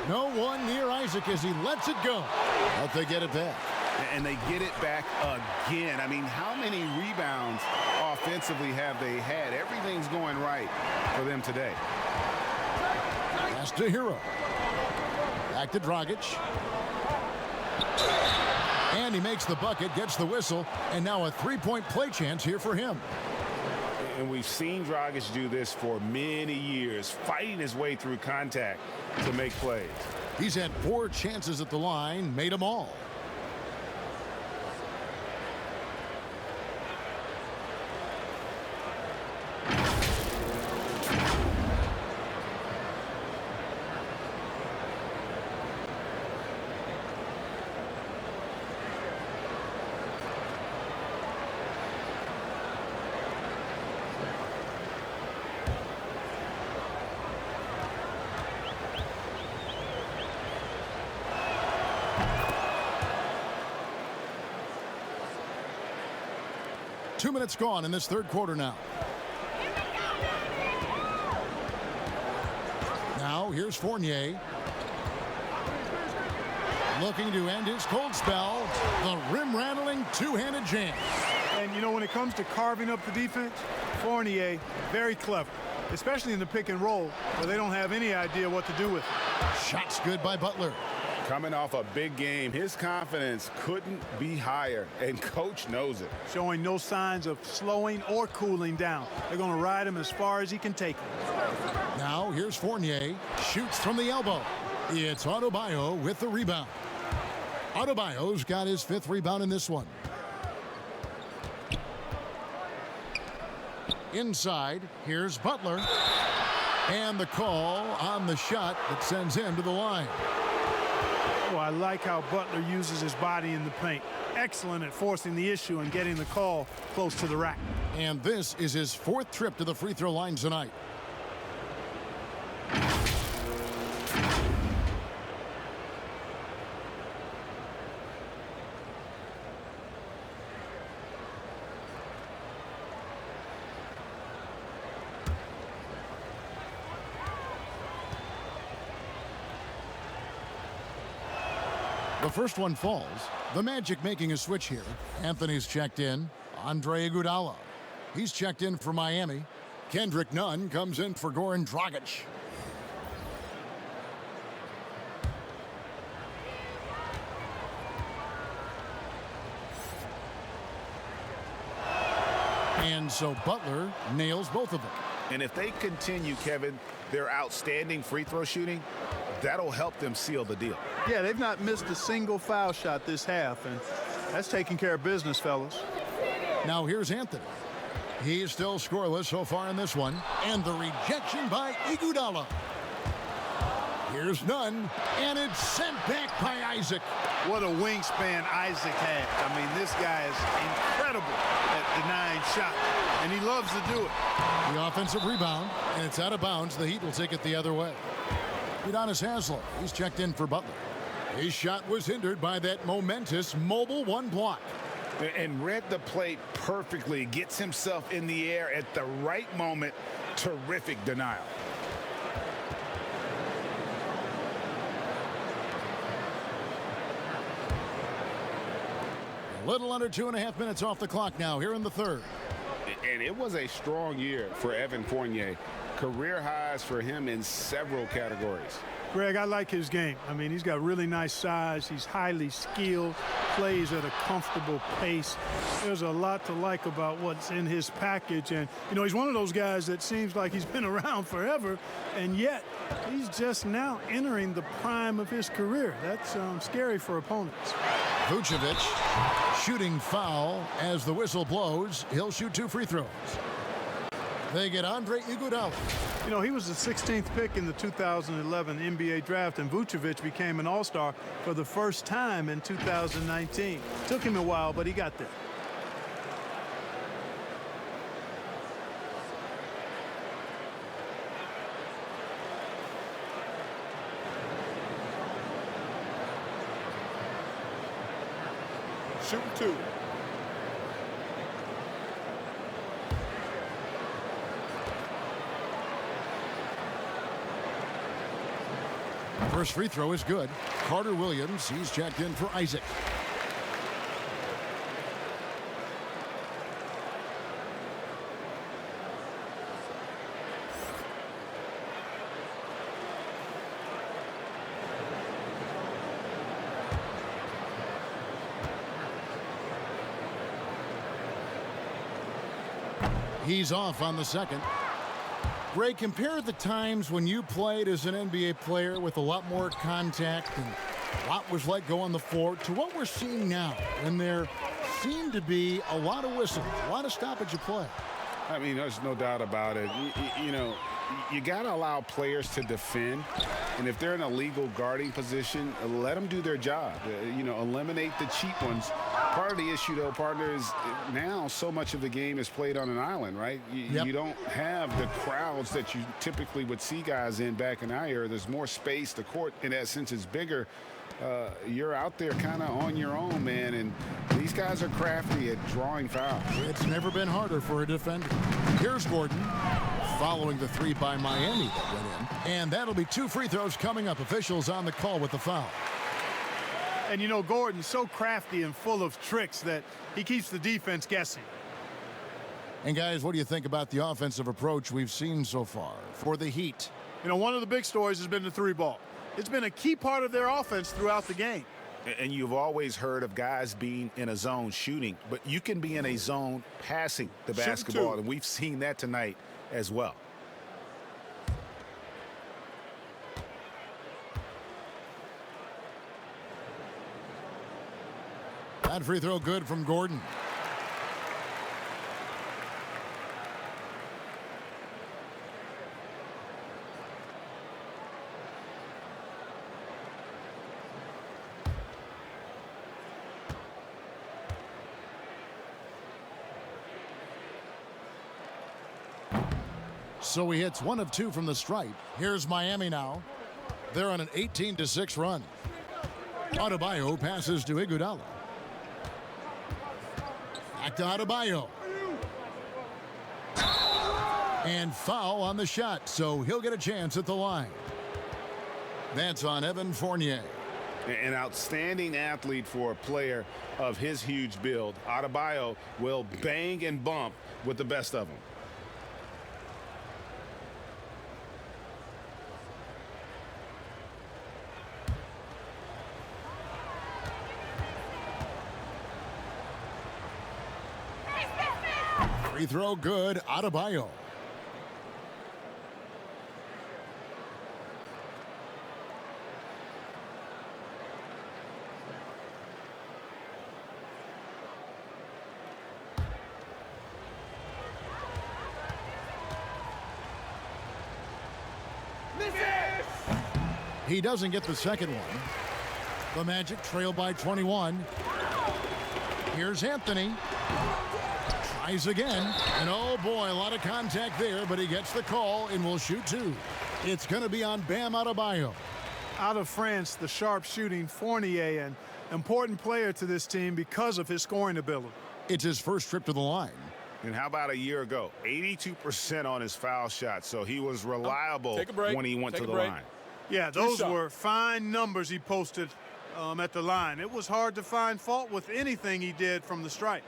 No one near Isaac as he lets it go. But they get it back. And they get it back again. I mean, how many rebounds offensively have they had? Everything's going right for them today. Pass to Hero. Back to Dragic. And he makes the bucket, gets the whistle, and now a three-point play chance here for him. And we've seen Dragic do this for many years, fighting his way through contact to make plays. He's had 4 chances at the line, made them all. Two minutes gone in this third quarter now. Now here's Fournier. Looking to end his cold spell. The rim-rattling two-handed jam. And, you know, when it comes to carving up the defense, Fournier, very clever, especially in the pick and roll, where they don't have any idea what to do with it. Shots good by Butler. Coming off a big game, his confidence couldn't be higher, and coach knows it. Showing no signs of slowing or cooling down. They're going to ride him as far as he can take him. Now here's Fournier. Shoots from the elbow. It's Adebayo with the rebound. Adebayo's got his 5th rebound in this one. Inside, here's Butler. And the call on the shot that sends him to the line. Oh, I like how Butler uses his body in the paint. Excellent at forcing the issue and getting the call close to the rack. And this is his 4th trip to the free throw line tonight. The first one falls. The Magic making a switch here. Anthony's checked in. Andre Iguodala. He's checked in for Miami. Kendrick Nunn comes in for Goran Dragic. And so Butler nails both of them. And if they continue, Kevin, their outstanding free throw shooting, that'll help them seal the deal. Yeah, they've not missed a single foul shot this half, and that's taking care of business, fellas. Now here's Anthony. He's still scoreless so far in this one. And the rejection by Iguodala. Here's Nunn, and it's sent back by Isaac. What a wingspan Isaac has. I mean, this guy is incredible at denying shots, and he loves to do it. The offensive rebound, and it's out of bounds. The Heat will take it the other way. Udonis Haslem, he's checked in for Butler. His shot was hindered by that momentous mobile one block. And read the play perfectly. Gets himself in the air at the right moment. Terrific denial. A little under 2.5 minutes off the clock now here in the third. And it was a strong year for Evan Fournier. Career highs for him in several categories. Greg, I like his game. I mean, he's got really nice size. He's highly skilled, plays at a comfortable pace. There's a lot to like about what's in his package. And, you know, he's one of those guys that seems like he's been around forever, and yet he's just now entering the prime of his career. That's scary for opponents. Vucevic shooting foul as the whistle blows. He'll shoot 2 free throws. They get Andre Iguodala. You know, he was the 16th pick in the 2011 NBA draft, and Vucevic became an All-Star for the first time in 2019. Took him a while, but he got there. shooting 2. First free throw is good. Carter Williams, he's checked in for Isaac. He's off on the second. Ray, compare the times when you played as an NBA player with a lot more contact and a lot was let go on the floor to what we're seeing now, when there seem to be a lot of whistles, a lot of stoppage of play. I mean, there's no doubt about it. You know, you got to allow players to defend. And if they're in a legal guarding position, let them do their job. You know, eliminate the cheap ones. Part of the issue, though, partner, is now so much of the game is played on an island, right? You don't have the crowds that you typically would see guys in back in our era. There's more space. The court, in that sense, is bigger. You're out there kind of on your own, man, and these guys are crafty at drawing fouls. It's never been harder for a defender. Here's Gordon, following the 3 by Miami that went in. And that'll be 2 free throws coming up. Officials on the call with the foul. And, you know, Gordon's so crafty and full of tricks that he keeps the defense guessing. And, guys, what do you think about the offensive approach we've seen so far for the Heat? You know, one of the big stories has been the 3-ball. It's been a key part of their offense throughout the game. And you've always heard of guys being in a zone shooting, but you can be in a zone passing the basketball, and we've seen that tonight as well. That free throw good from Gordon. So he hits 1 of 2 from the stripe. Here's Miami now. They're on an 18-6 run. Adebayo passes to Iguodala. Back to Adebayo. And foul on the shot, so he'll get a chance at the line. That's on Evan Fournier. An outstanding athlete for a player of his huge build. Adebayo will bang and bump with the best of them. Free throw good, Adebayo. He doesn't get the second one. The Magic trail by 21. Here's Anthony. Tries again. And oh boy, a lot of contact there, but he gets the call and will shoot 2. It's going to be on Bam Adebayo. Out of France, the sharp shooting Fournier, an important player to this team because of his scoring ability. It's his first trip to the line. And how about a year ago? 82% on his foul shot, so he was reliable when he went to the line. Yeah, those were fine numbers he posted at the line. It was hard to find fault with anything he did from the stripe.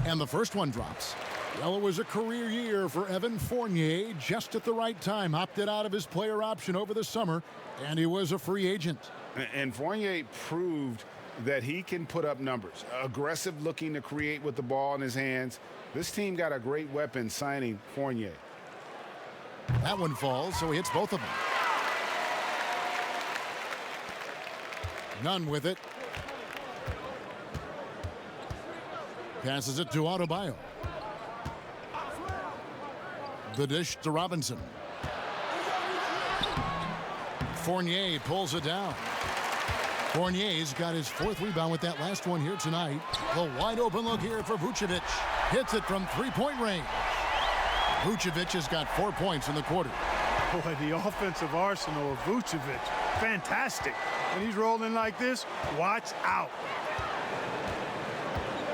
And the first one drops. Well, it was a career year for Evan Fournier, just at the right time. Opted out of his player option over the summer, and he was a free agent. And Fournier proved that he can put up numbers. Aggressive looking to create with the ball in his hands. This team got a great weapon signing Fournier. That one falls, so he hits both of them. None with it. Passes it to Adebayo. The dish to Robinson. Fournier pulls it down. Fournier's got his 4th rebound with that last one here tonight. The wide open look here for Vucevic. Hits it from 3-point range. Vucevic has got 4 points in the quarter. Boy, the offensive arsenal of Vucevic, fantastic. When he's rolling like this, watch out.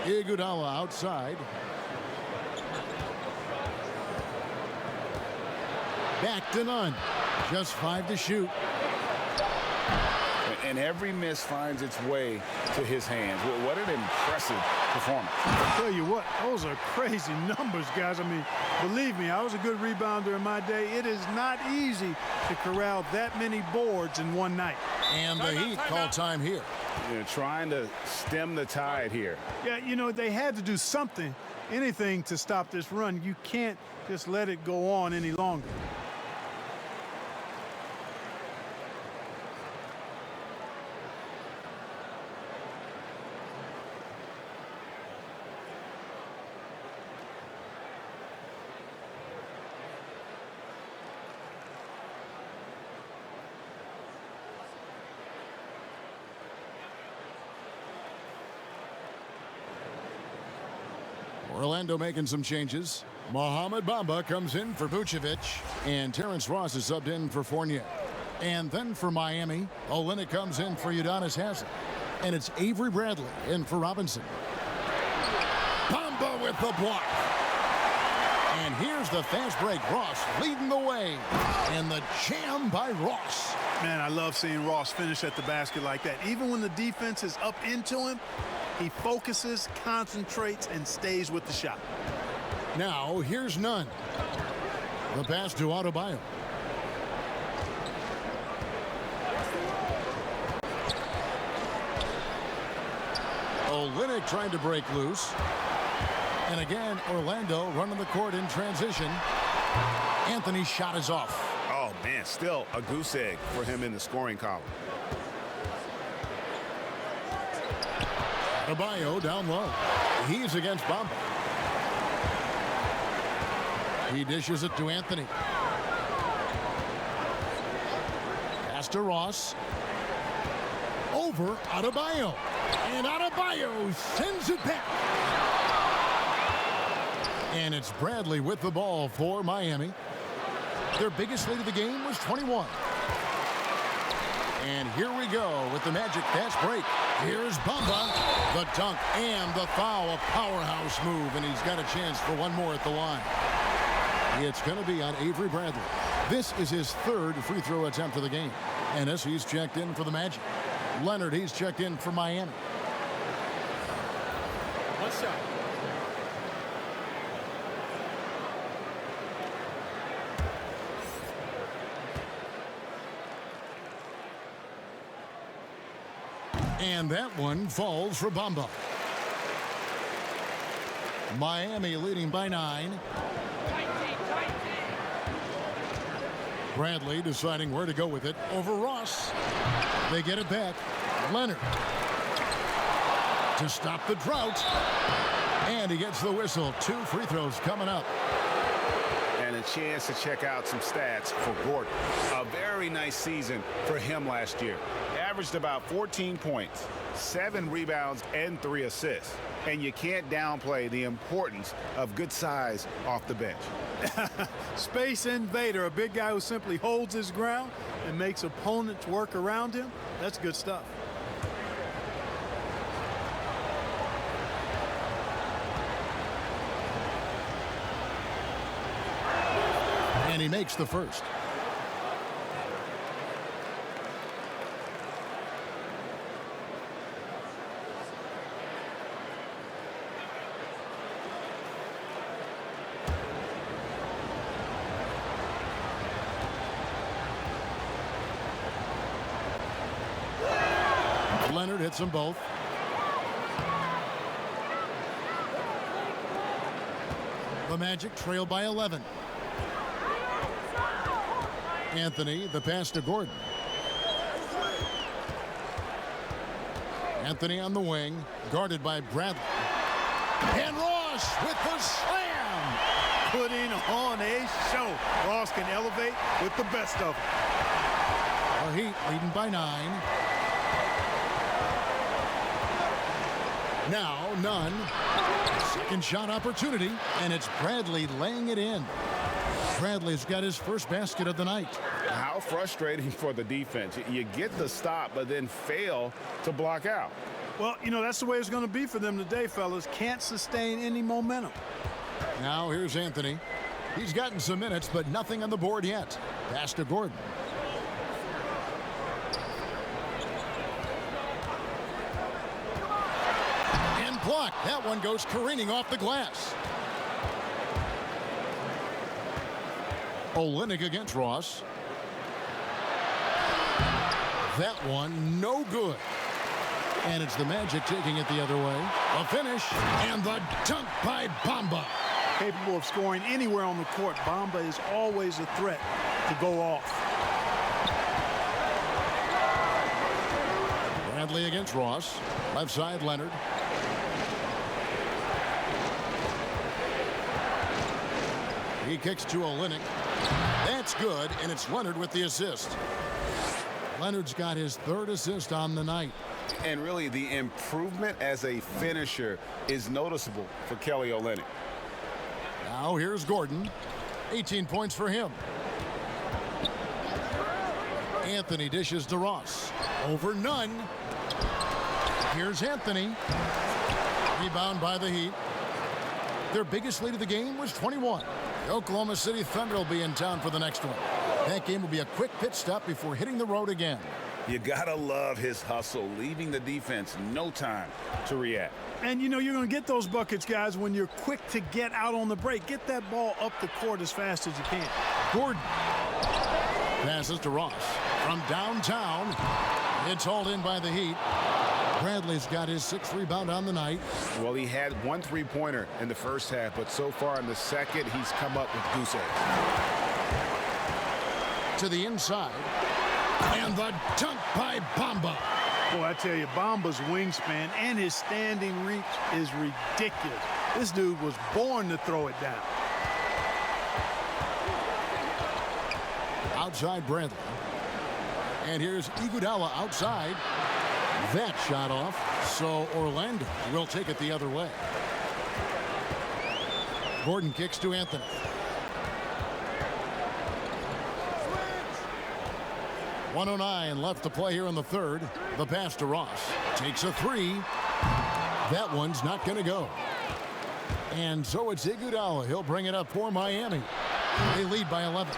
Iguodala outside. Back to none. Just 5 to shoot. And every miss finds its way to his hands. What an impressive performance. I'll tell you what, those are crazy numbers, guys. I mean, believe me, I was a good rebounder in my day. It is not easy to corral that many boards in one night. And the Heat call time here. You know, trying to stem the tide here. Yeah, you know, they had to do something, anything to stop this run. You can't just let it go on any longer. Orlando making some changes. Mohamed Bamba comes in for Vucevic, and Terrence Ross is subbed in for Fournier. And then for Miami, Olynyk comes in for Udonis Haslem, and it's Avery Bradley in for Robinson. Bamba with the block. And here's the fast break. Ross leading the way, and the jam by Ross. Man, I love seeing Ross finish at the basket like that. Even when the defense is up into him, he focuses, concentrates, and stays with the shot. Now, here's Nunn. The pass to Adebayo. Olynyk trying to break loose. And again, Orlando running the court in transition. Anthony's shot is off. Oh, man, still a goose egg for him in the scoring column. Adebayo down low. He's against Bamba. He dishes it to Anthony. Pass to Ross. Over Adebayo. And Adebayo sends it back. And it's Bradley with the ball for Miami. Their biggest lead of the game was 21. And here we go with the Magic fast break. Here's Bamba, the dunk and the foul, a powerhouse move, and he's got a chance for one more at the line. It's going to be on Avery Bradley. This is his third free throw attempt of the game. Ennis, he's checked in for the Magic. Leonard, he's checked in for Miami. One shot. And that one falls for Bamba. Miami leading by 9. Bradley deciding where to go with it over Ross. They get it back. Leonard to stop the drought. And he gets the whistle. 2 free throws coming up. And a chance to check out some stats for Gordon. A very nice season for him last year. Averaged about 14 points, 7 rebounds, and 3 assists. And you can't downplay the importance of good size off the bench. Space invader, a big guy who simply holds his ground and makes opponents work around him. That's good stuff. And he makes the first. Leonard hits them both. The Magic trail by 11. Anthony, the pass to Gordon. Anthony on the wing, guarded by Bradley. And Ross with the slam. Putting on a show. Ross can elevate with the best of them. Our Heat leading by 9. Now, Nunn. Second shot opportunity, and it's Bradley laying it in. Bradley's got his first basket of the night. How frustrating for the defense. You get the stop, but then fail to block out. Well, you know, that's the way it's going to be for them today, fellas. Can't sustain any momentum. Now here's Anthony. He's gotten some minutes, but nothing on the board yet. Pass to Gordon. And blocked. That one goes careening off the glass. Olynyk against Ross. That one, no good. And it's the Magic taking it the other way. A finish, and the dunk by Bamba. Capable of scoring anywhere on the court, Bamba is always a threat to go off. Bradley against Ross. Left side, Leonard. He kicks to Olynyk. That's good, and it's Leonard with the assist. Leonard's got his third assist on the night. And really, the improvement as a finisher is noticeable for Kelly Olynyk. Now here's Gordon. 18 points for him. Anthony dishes to Ross. Over none. Here's Anthony. Rebound by the Heat. Their biggest lead of the game was 21. The Oklahoma City Thunder will be in town for the next one. That game will be a quick pit stop before hitting the road again. You gotta love his hustle, leaving the defense no time to react. And you know you're going to get those buckets, guys, when you're quick to get out on the break. Get that ball up the court as fast as you can. Gordon passes to Ross from downtown. It's hauled in by the Heat. Bradley's got his sixth rebound on the night. Well, he had one three-pointer in the first half, but so far in the second, he's come up with goose eggs. To the inside. And the dunk by Bamba. Boy, I tell you, Bamba's wingspan and his standing reach is ridiculous. This dude was born to throw it down. Outside Bradley. And here's Iguodala outside. That shot off, so Orlando will take it the other way. Gordon kicks to Anthony. .109 left to play here in the third. The pass to Ross. Takes a three. That one's not going to go. And so it's Iguodala. He'll bring it up for Miami. They lead by 11.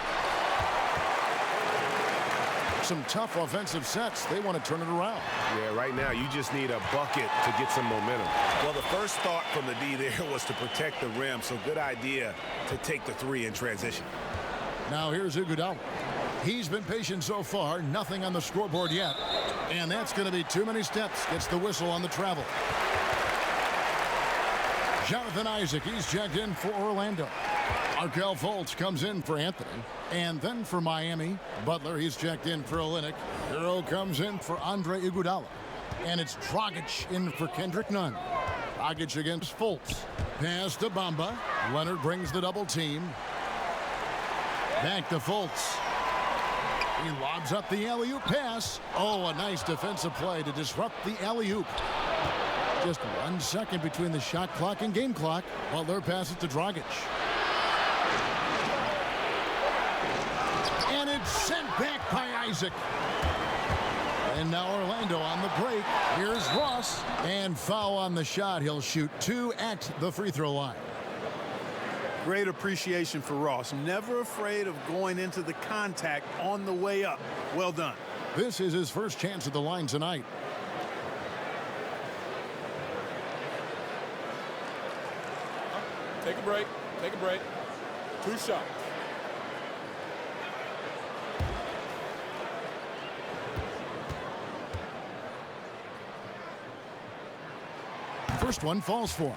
Some tough offensive sets. They want to turn it around. Yeah, right now you just need a bucket to get some momentum. Well, the first thought from the D there was to protect the rim, so good idea to take the three in transition. Now here's Iguodala. He's been patient so far. Nothing on the scoreboard yet. And that's going to be too many steps. Gets the whistle on the travel. Jonathan Isaac, he's checked in for Orlando. Markelle Fultz comes in for Anthony. And then for Miami, Butler, he's checked in for Olynyk. Hero comes in for Andre Iguodala. And it's Dragic in for Kendrick Nunn. Dragic against Fultz. Pass to Bamba. Leonard brings the double team. Back to Fultz. He lobs up the alley-oop pass. Oh, a nice defensive play to disrupt the alley-oop. Just 1 second between the shot clock and game clock. Butler passes to Dragic. And it's sent back by Isaac. And now Orlando on the break. Here's Ross. And foul on the shot. He'll shoot 2 at the free throw line. Great appreciation for Ross. Never afraid of going into the contact on the way up. Well done. This is his first chance at the line tonight. Take a break. Take a break. 2 shots. First one falls for him.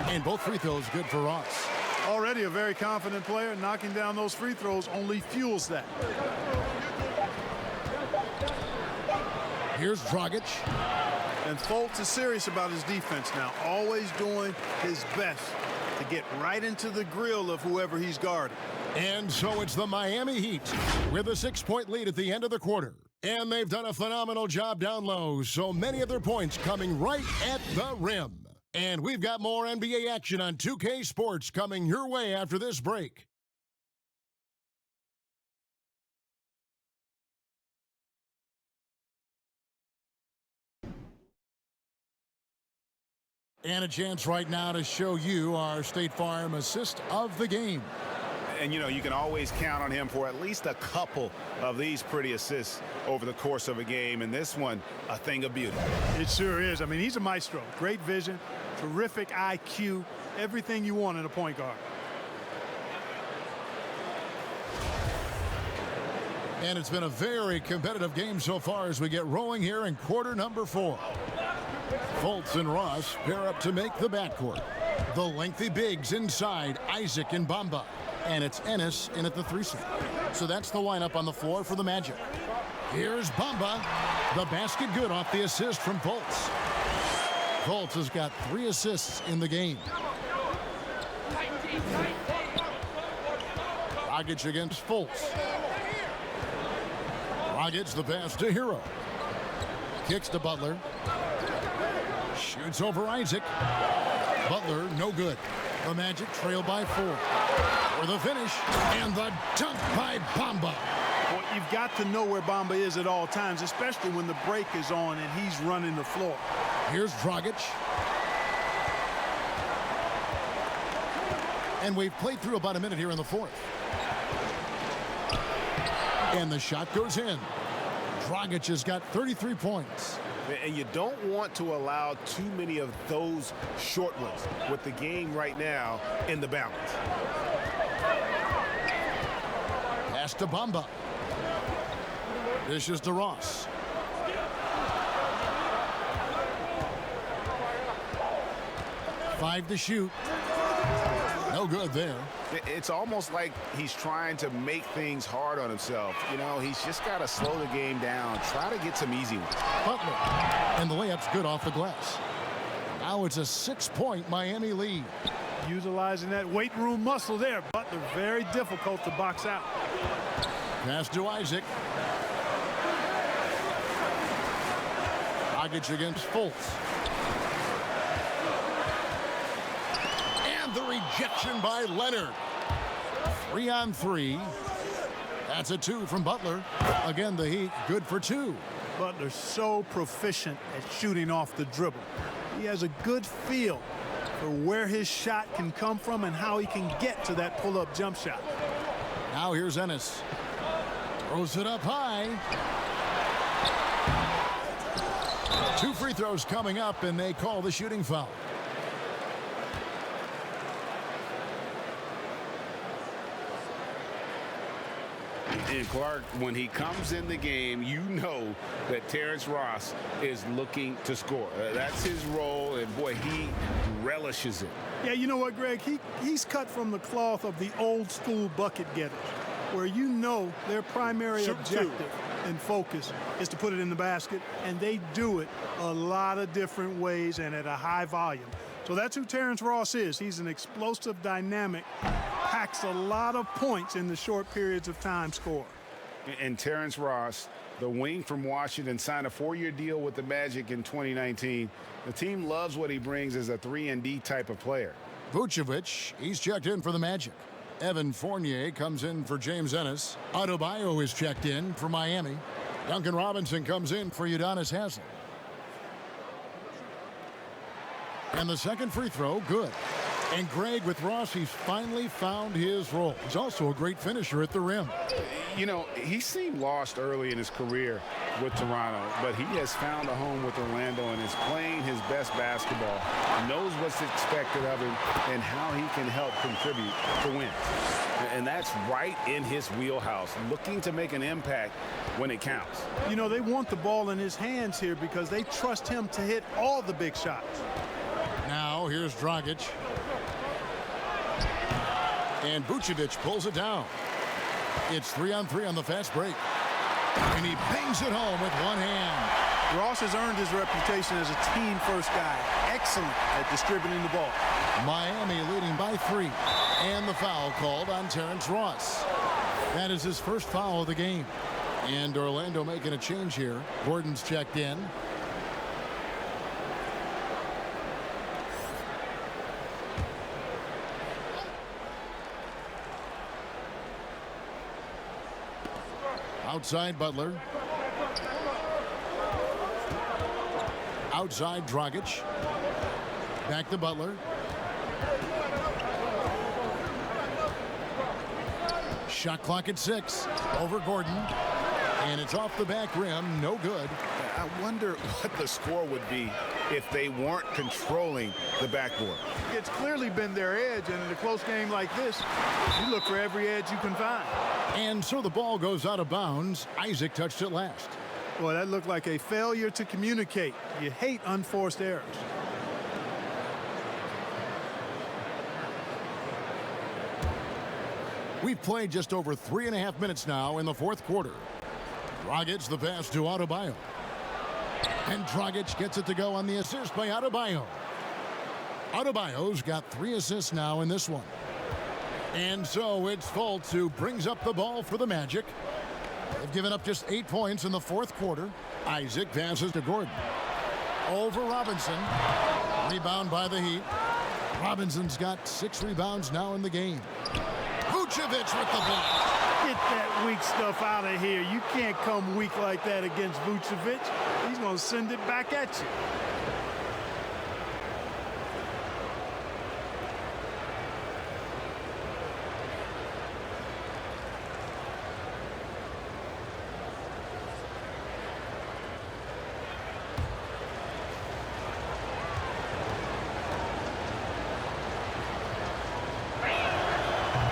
And both free throws good for Ross. Already a very confident player. Knocking down those free throws only fuels that. Here's Dragic. And Fultz is serious about his defense now, always doing his best to get right into the grill of whoever he's guarding. And so it's the Miami Heat with a 6-point lead at the end of the quarter. And they've done a phenomenal job down low, so many of their points coming right at the rim. And we've got more NBA action on 2K Sports coming your way after this break. And a chance right now to show you our State Farm assist of the game. And, you know, you can always count on him for at least a couple of these pretty assists over the course of a game. And this one, a thing of beauty. It sure is. I mean, he's a maestro. Great vision, terrific IQ, everything you want in a point guard. And it's been a very competitive game so far as we get rolling here in quarter number 4. Fultz and Ross pair up to make the backcourt. The lengthy bigs inside, Isaac and Bamba. And it's Ennis in at the 3 seat. So that's the lineup on the floor for the Magic. Here's Bamba. The basket good off the assist from Fultz. Fultz has got 3 assists in the game. Dragic against Fultz. Dragic the pass to Hero. Kicks to Butler. Shoots over Isaac. Butler, no good. The Magic trail by 4. For the finish, and the dunk by Bamba. Well, you've got to know where Bamba is at all times, especially when the break is on and he's running the floor. Here's Dragic. And we've played through about a minute here in the 4th. And the shot goes in. Dragic has got 33 points. And you don't want to allow too many of those short ones with the game right now in the balance. Pass to Bamba. Dishes to Ross. Five to shoot. No good there. It's almost like he's trying to make things hard on himself. You know, he's just got to slow the game down. Try to get some easy ones. Butler. And the layup's good off the glass. Now it's a 6-point Miami lead. Utilizing that weight room muscle there. Butler very difficult to box out. Pass to Isaac. Dragic against Fultz. And the rejection by Leonard. 3 on 3. That's a 2 from Butler. Again, the Heat good for 2. Butler's so proficient at shooting off the dribble. He has a good feel for where his shot can come from and how he can get to that pull-up jump shot. Now here's Ennis. Throws it up high. 2 free throws coming up, and they call the shooting foul. And Clark, when he comes in the game, you know that Terrence Ross is looking to score. That's his role, and boy, he relishes it. Yeah, you know what, Greg? He's cut from the cloth of the old school bucket getters, where you know their primary objective and focus is to put it in the basket, and they do it a lot of different ways and at a high volume. So that's who Terrence Ross is. He's an explosive, dynamic, packs a lot of points in the short periods of time score. And Terrence Ross, the wing from Washington, signed a 4-year deal with the Magic in 2019. The team loves what he brings as a 3-and-D type of player. Vucevic, he's checked in for the Magic. Evan Fournier comes in for James Ennis. Adebayo is checked in for Miami. Duncan Robinson comes in for Udonis Haslem. And the second free throw, good. And Greg, with Ross, he's finally found his role. He's also a great finisher at the rim. You know, he seemed lost early in his career with Toronto, but he has found a home with Orlando and is playing his best basketball, knows what's expected of him, and how he can help contribute to wins. And that's right in his wheelhouse, looking to make an impact when it counts. You know, they want the ball in his hands here because they trust him to hit all the big shots. Now, here's Dragic. And Vucevic pulls it down. It's 3-on-3 on the fast break. And he bangs it home with one hand. Ross has earned his reputation as a team-first guy. Excellent at distributing the ball. Miami leading by 3. And the foul called on Terrence Ross. That is his first foul of the game. And Orlando making a change here. Gordon's checked in. Outside Butler. Outside Dragic. Back to Butler. Shot clock at 6. Over Gordon. And it's off the back rim. No good. I wonder what the score would be if they weren't controlling the backboard. It's clearly been their edge, and in a close game like this, you look for every edge you can find. And so the ball goes out of bounds. Isaac touched it last. Boy, that looked like a failure to communicate. You hate unforced errors. We've played just over 3.5 minutes now in the fourth quarter. Dragic the pass to Adebayo. And Dragic gets it to go on the assist by Adebayo. Adebayo's got 3 assists now in this one. And so it's Fultz who brings up the ball for the Magic. They've given up just 8 points in the fourth quarter. Isaac passes to Gordon. Over Robinson. Rebound by the Heat. Robinson's got 6 rebounds now in the game. Vucevic with the block. Get that weak stuff out of here. You can't come weak like that against Vucevic. He's going to send it back at you.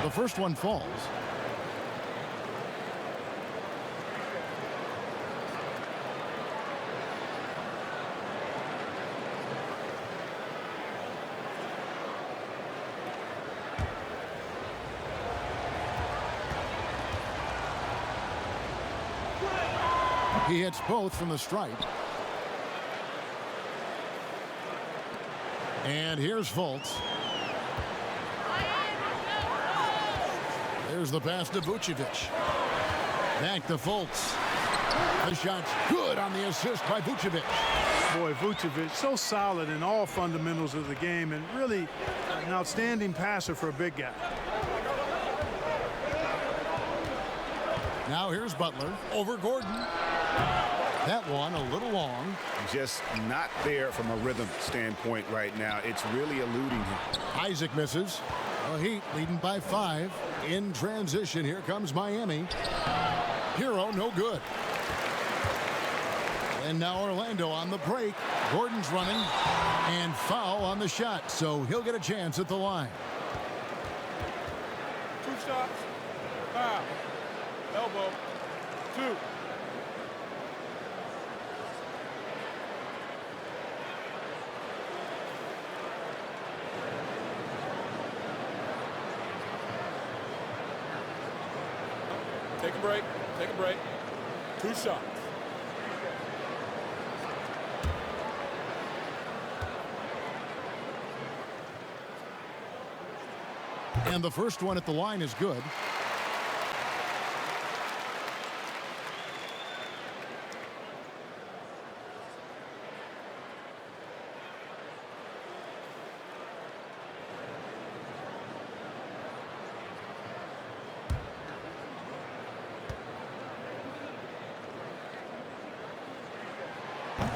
The first one falls. He hits both from the stripe. And here's Fultz. There's the pass to Vucevic. Back to Fultz. The shot's good on the assist by Vucevic. Boy, Vucevic so solid in all fundamentals of the game and really an outstanding passer for a big guy. Now here's Butler over Gordon. That one a little long. Just not there from a rhythm standpoint right now. It's really eluding him. Isaac misses. The Heat leading by 5. In transition, here comes Miami. Hero, no good. And now Orlando on the break. Gordon's running. And foul on the shot, so he'll get a chance at the line. 2 shots. Foul. Elbow. 2. Take a break. Take a break. 2 shots. And the first one at the line is good.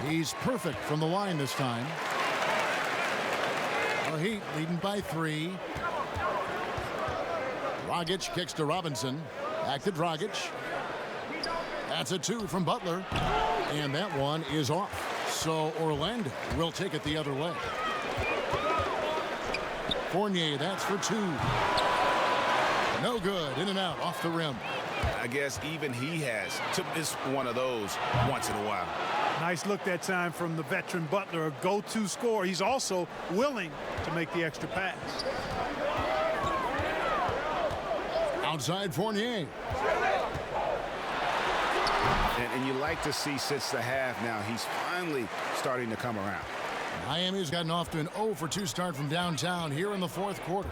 He's perfect from the line this time. The Heat leading by 3. Dragic kicks to Robinson. Back to Dragic. That's a 2 from Butler. And that one is off. So Orlando will take it the other way. Fournier, that's for 2. No good. In and out off the rim. I guess even he has to miss one of those once in a while. Nice look that time from the veteran Butler, a go-to scorer. He's also willing to make the extra pass. Outside Fournier. And you like to see since the half now, he's finally starting to come around. Miami's gotten off to an 0 for 2 start from downtown here in the fourth quarter.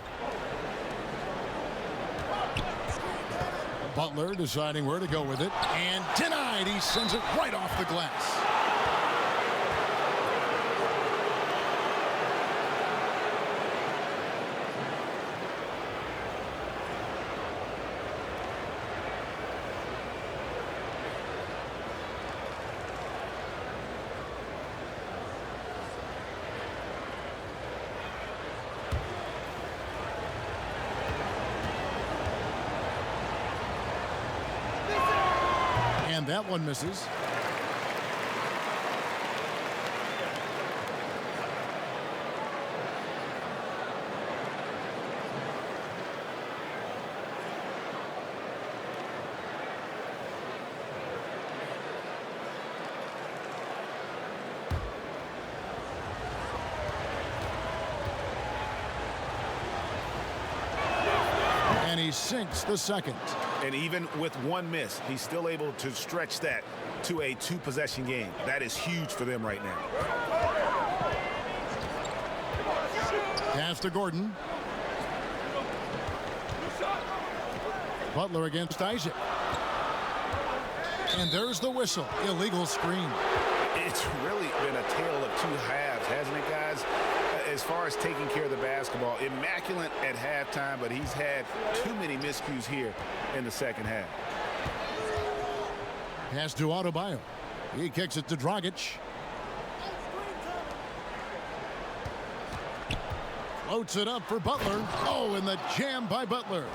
Butler deciding where to go with it, and denied. He sends it right off the glass. And that one misses. And he sinks the second. And even with one miss, he's still able to stretch that to a 2-possession game. That is huge for them right now. Pass to Gordon. Butler against Isaac. And there's the whistle. Illegal screen. It's really been a tale of 2 halves, hasn't it, guys? As far as taking care of the basketball, immaculate at halftime, but he's had too many miscues here in the second half. Pass to Adebayo. He kicks it to Dragic. Floats it up for Butler. Oh, and the jam by Butler.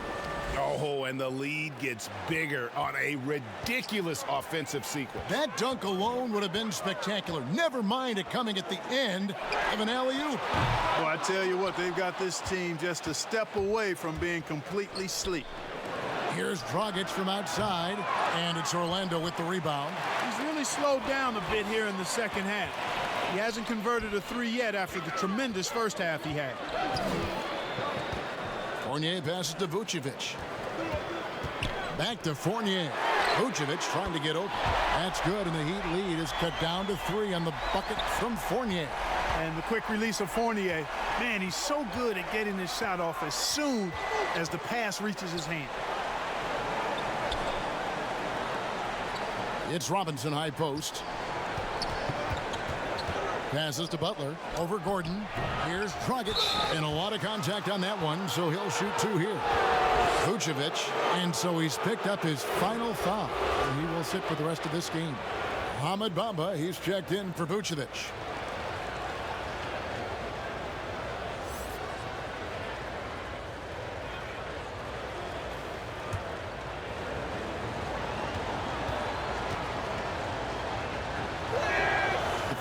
Oh, and the lead gets bigger on a ridiculous offensive sequence. That dunk alone would have been spectacular. Never mind it coming at the end of an alley-oop. Well, I tell you what, they've got this team just a step away from being completely asleep. Here's Dragic from outside, and it's Orlando with the rebound. He's really slowed down a bit here in the second half. He hasn't converted a 3 yet after the tremendous first half he had. Fournier passes to Vucevic. Back to Fournier. Vucevic trying to get open. That's good, and the Heat lead is cut down to 3 on the bucket from Fournier. And the quick release of Fournier. Man, he's so good at getting his shot off as soon as the pass reaches his hand. It's Robinson high post. Passes to Butler over Gordon. Here's Dragic, and a lot of contact on that one, so he'll shoot 2 here. Vucevic, and so he's picked up his final foul, and he will sit for the rest of this game. Hamid Bamba, he's checked in for Vucevic.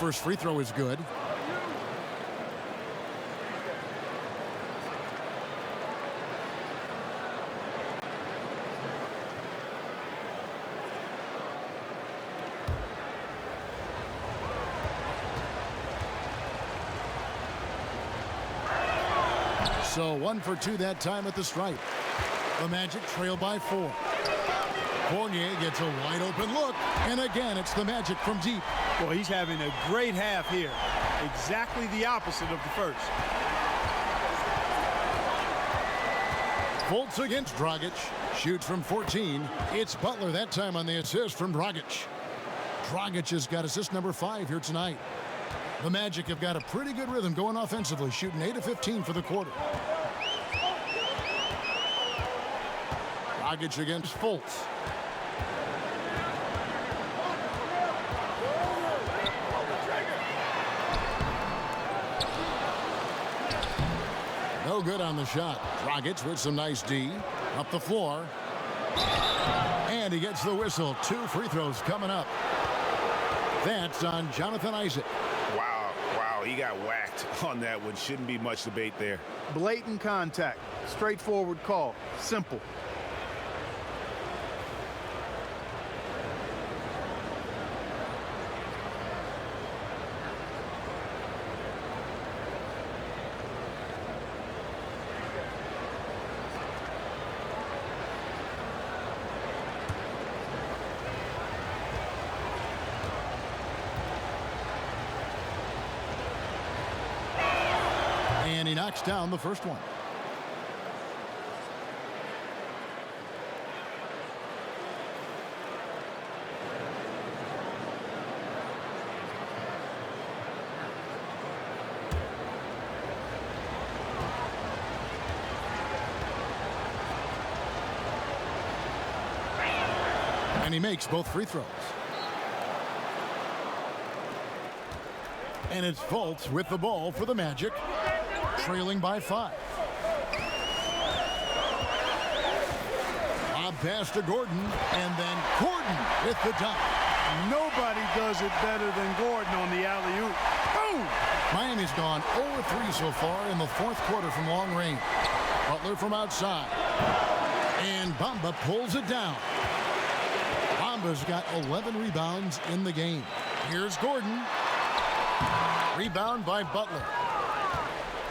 First free throw is good. So 1 for 2 that time at the stripe. The Magic trail by 4. Fournier gets a wide open look, and again it's the Magic from deep. Well, he's having a great half here. Exactly the opposite of the first. Fultz against Dragic. Shoots from 14. It's Butler that time on the assist from Dragic. Dragic has got assist number 5 here tonight. The Magic have got a pretty good rhythm going offensively, shooting 8 of 15 for the quarter. Dragic against Fultz. No good on the shot. Dragic with some nice D. Up the floor. And he gets the whistle. 2 free throws coming up. That's on Jonathan Isaac. Wow, he got whacked on that one. Shouldn't be much debate there. Blatant contact. Straightforward call. Simple. And he knocks down the first one. And he makes both free throws. And it's Fultz with the ball for the Magic, trailing by 5. Lob pass to Gordon, and then Gordon with the dunk. Nobody does it better than Gordon on the alley-oop. Boom! Miami's gone 0-3 so far in the fourth quarter from long range. Butler from outside. And Bamba pulls it down. Bamba's got 11 rebounds in the game. Here's Gordon. Rebound by Butler.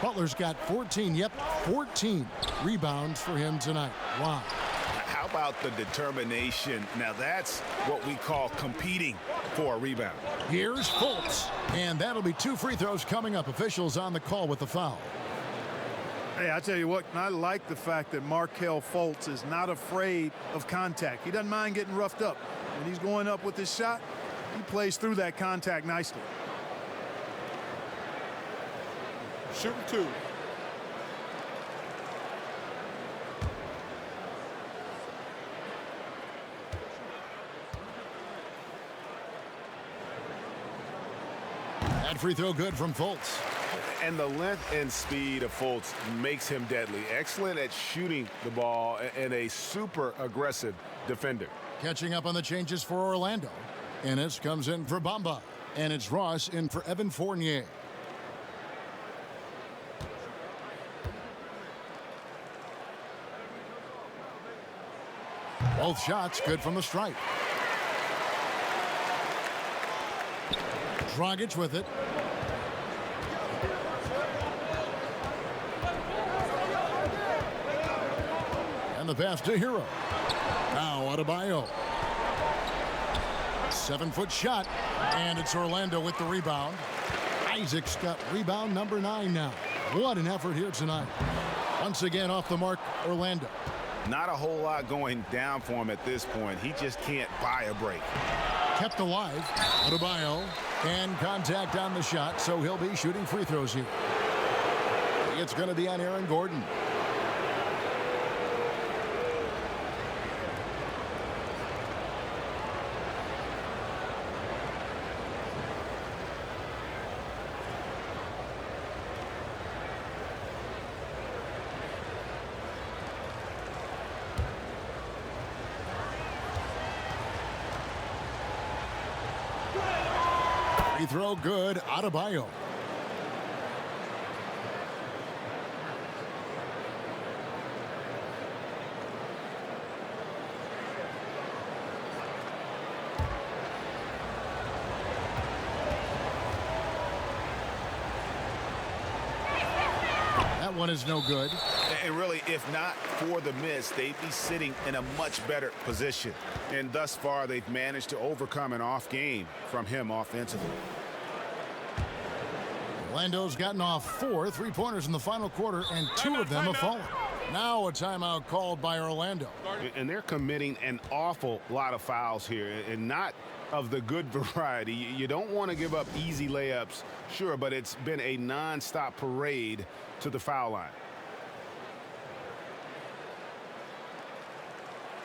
Butler's got 14 rebounds for him tonight. Wow. How about the determination? Now that's what we call competing for a rebound. Here's Fultz. And that'll be 2 free throws coming up. Officials on the call with the foul. Hey, I tell you what, I like the fact that Markelle Fultz is not afraid of contact. He doesn't mind getting roughed up. When he's going up with his shot, he plays through that contact nicely. Shooting 2. That free throw good from Fultz. And the length and speed of Fultz makes him deadly. Excellent at shooting the ball and a super aggressive defender. Catching up on the changes for Orlando. Ennis comes in for Bamba. And it's Ross in for Evan Fournier. Both shots good from the stripe. Dragic with it. And the pass to Hero. Now Adebayo. 7-foot shot. And it's Orlando with the rebound. Isaac's got rebound number 9 now. What an effort here tonight. Once again off the mark, Orlando. Not a whole lot going down for him at this point. He just can't buy a break. Kept alive. Adebayo. And contact on the shot, so he'll be shooting free throws here. It's going to be on Aaron Gordon. Free throw good, Adebayo. That one is no good. And really, if not for the miss, they'd be sitting in a much better position. And thus far, they've managed to overcome an off game from him offensively. Orlando's gotten off 4 3-pointers in the final quarter, and 2 of them have fallen. Now a timeout called by Orlando. And they're committing an awful lot of fouls here, and not of the good variety. You don't want to give up easy layups, sure, but it's been a non-stop parade to the foul line.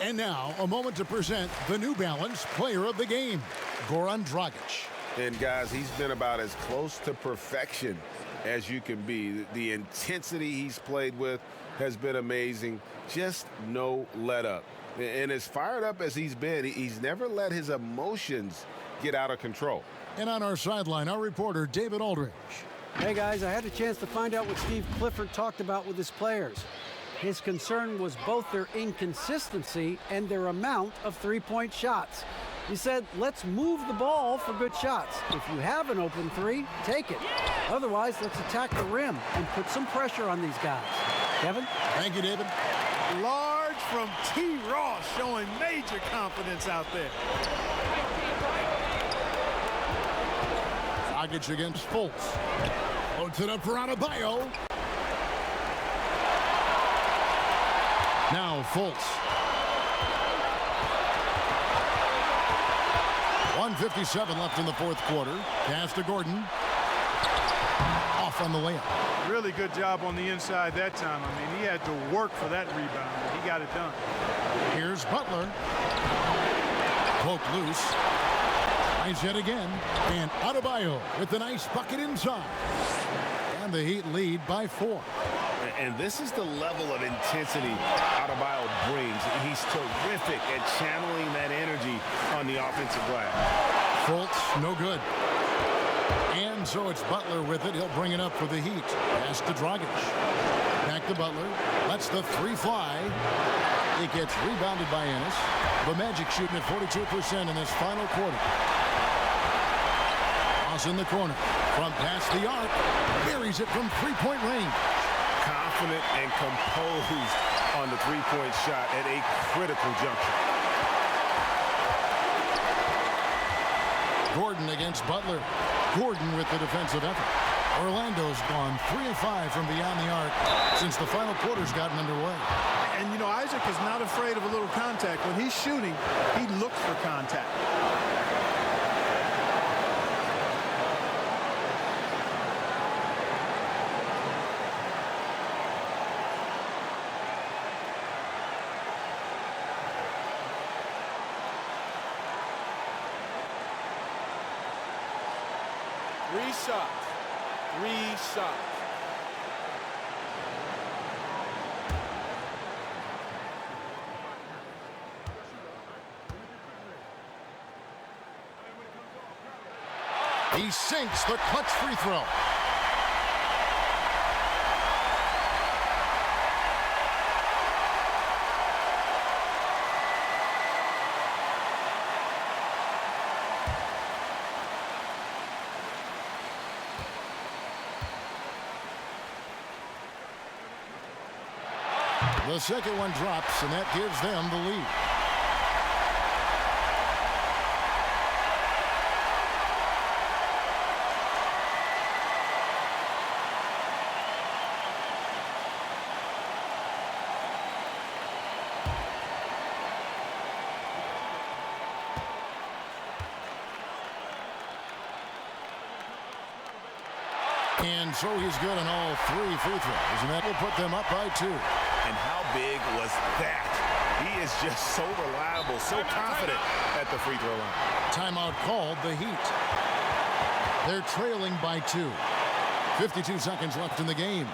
And now a moment to present the New Balance Player of the Game, Goran Dragic. And guys, he's been about as close to perfection as you can be. The intensity he's played with has been amazing. Just no let up. And as fired up as he's been, he's never let his emotions get out of control. And on our sideline, our reporter, David Aldridge. Hey, guys, I had a chance to find out what Steve Clifford talked about with his players. His concern was both their inconsistency and their amount of three-point shots. He said, let's move the ball for good shots. If you have an open 3, take it. Otherwise, let's attack the rim and put some pressure on these guys. Kevin? Thank you, David. Large from T. Ross, showing major confidence out there. Dragic against Fultz. Floats it up for Adebayo. Now Fultz. 1:57 left in the fourth quarter. Pass to Gordon. Off on the layup. Really good job on the inside that time. I mean, he had to work for that rebound, but he got it done. Here's Butler. Poke loose. Tries yet again. And Adebayo with the nice bucket inside. And the Heat lead by 4. And this is the level of intensity Adebayo brings. He's terrific at channeling that energy on the offensive glass. Fultz, no good. And so it's Butler with it. He'll bring it up for the Heat. Pass to Dragic. Back to Butler. Lets the three fly. It gets rebounded by Ennis. The Magic shooting at 42% in this final quarter. Cross in the corner. From past the arc. Buries it from three-point range. Confident and composed on the three-point shot at a critical juncture. Gordon against Butler. Gordon with the defensive effort. Orlando's gone 3 of 5 from beyond the arc since the final quarter's gotten underway. And, you know, Isaac is not afraid of a little contact. When he's shooting, he looks for contact. Three shots. 3 shots. He sinks the clutch free throw. The second one drops, and that gives them the lead. And so he's good on all 3 free throws, and that will put them up by 2. And how big was that? He is just so reliable, so confident at the free throw line. Timeout called, the Heat. They're trailing by 2. 52 seconds left in the game.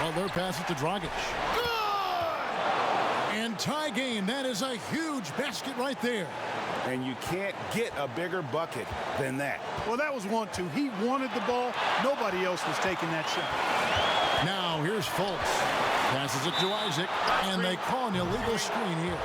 Butler passes to Dragic. Good! And tie game. That is a huge basket right there. And you can't get a bigger bucket than that. Well, that was 1-2. He wanted the ball. Nobody else was taking that shot. Now here's Fultz. Passes it to Isaac. And they call an illegal screen here.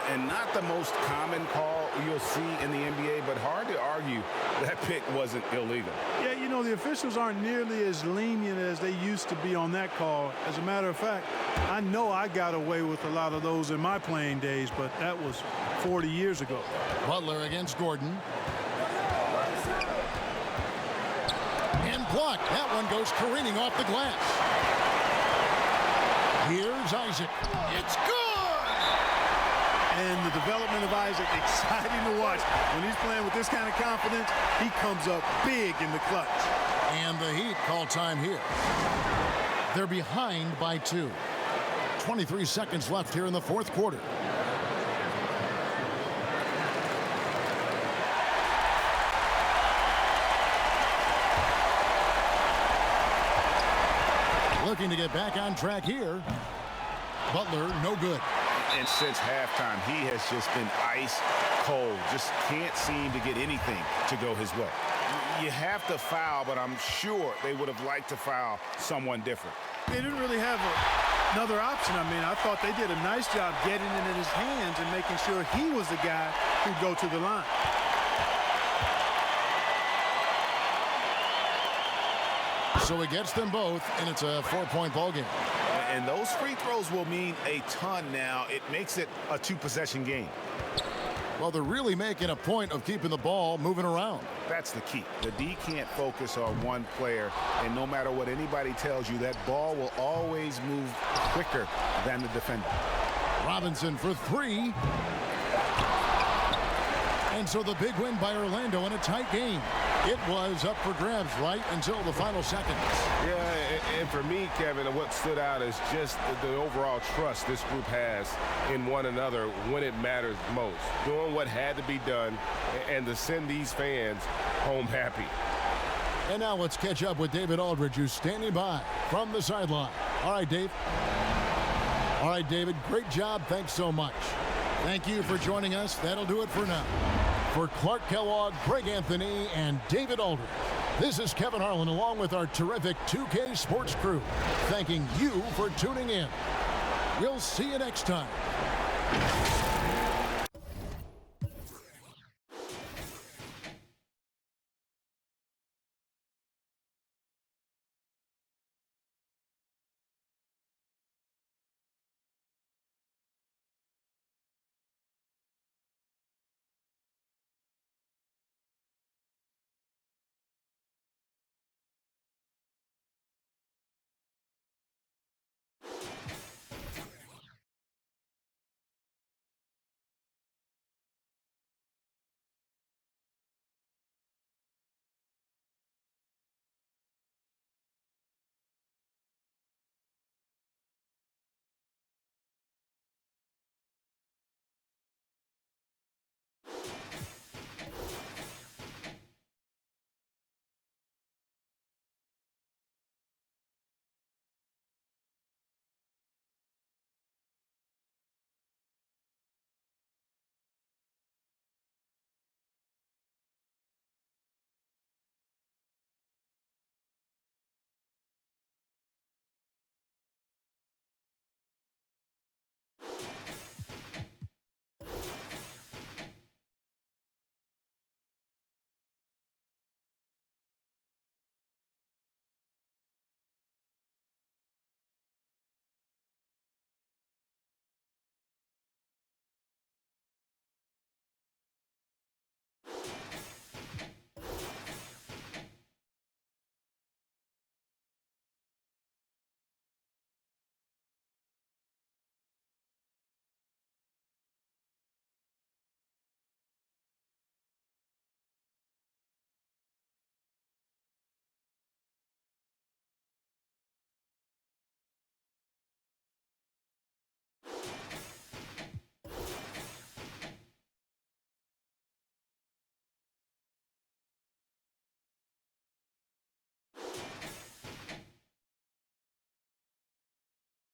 And not the most common call you'll see in the NBA, but hard to argue that pick wasn't illegal. Yeah, you know, the officials aren't nearly as lenient as they used to be on that call. As a matter of fact, I know I got away with a lot of those in my playing days, but that was 40 years ago. Butler against Gordon. And blocked. That one goes careening off the glass. Here's Isaac. It's good! And the development of Isaac, exciting to watch. When he's playing with this kind of confidence, he comes up big in the clutch. And the Heat call time here. They're behind by 2. 23 seconds left here in the fourth quarter. Looking to get back on track here. Butler, no good. And since halftime, he has just been ice cold. Just can't seem to get anything to go his way. You have to foul, but I'm sure they would have liked to foul someone different. They didn't really have another option. I mean, I thought they did a nice job getting it in his hands and making sure he was the guy who'd go to the line. So he gets them both, and it's a 4-point ball game. And those free throws will mean a ton now. It makes it a two-possession game. Well, they're really making a point of keeping the ball moving around. That's the key. The D can't focus on one player, and no matter what anybody tells you, that ball will always move quicker than the defender. Robinson for three. And so the big win by Orlando in a tight game. It was up for grabs right until the final seconds. Yeah, and for me, Kevin, what stood out is just the overall trust this group has in one another when it matters most. Doing what had to be done and to send these fans home happy. And now let's catch up with David Aldridge, who's standing by from the sideline. All right, Dave. All right, David, great job. Thanks so much. Thank you for joining us. That'll do it for now. For Clark Kellogg, Greg Anthony, and David Aldridge, this is Kevin Harlan along with our terrific 2K Sports crew, thanking you for tuning in. We'll see you next time.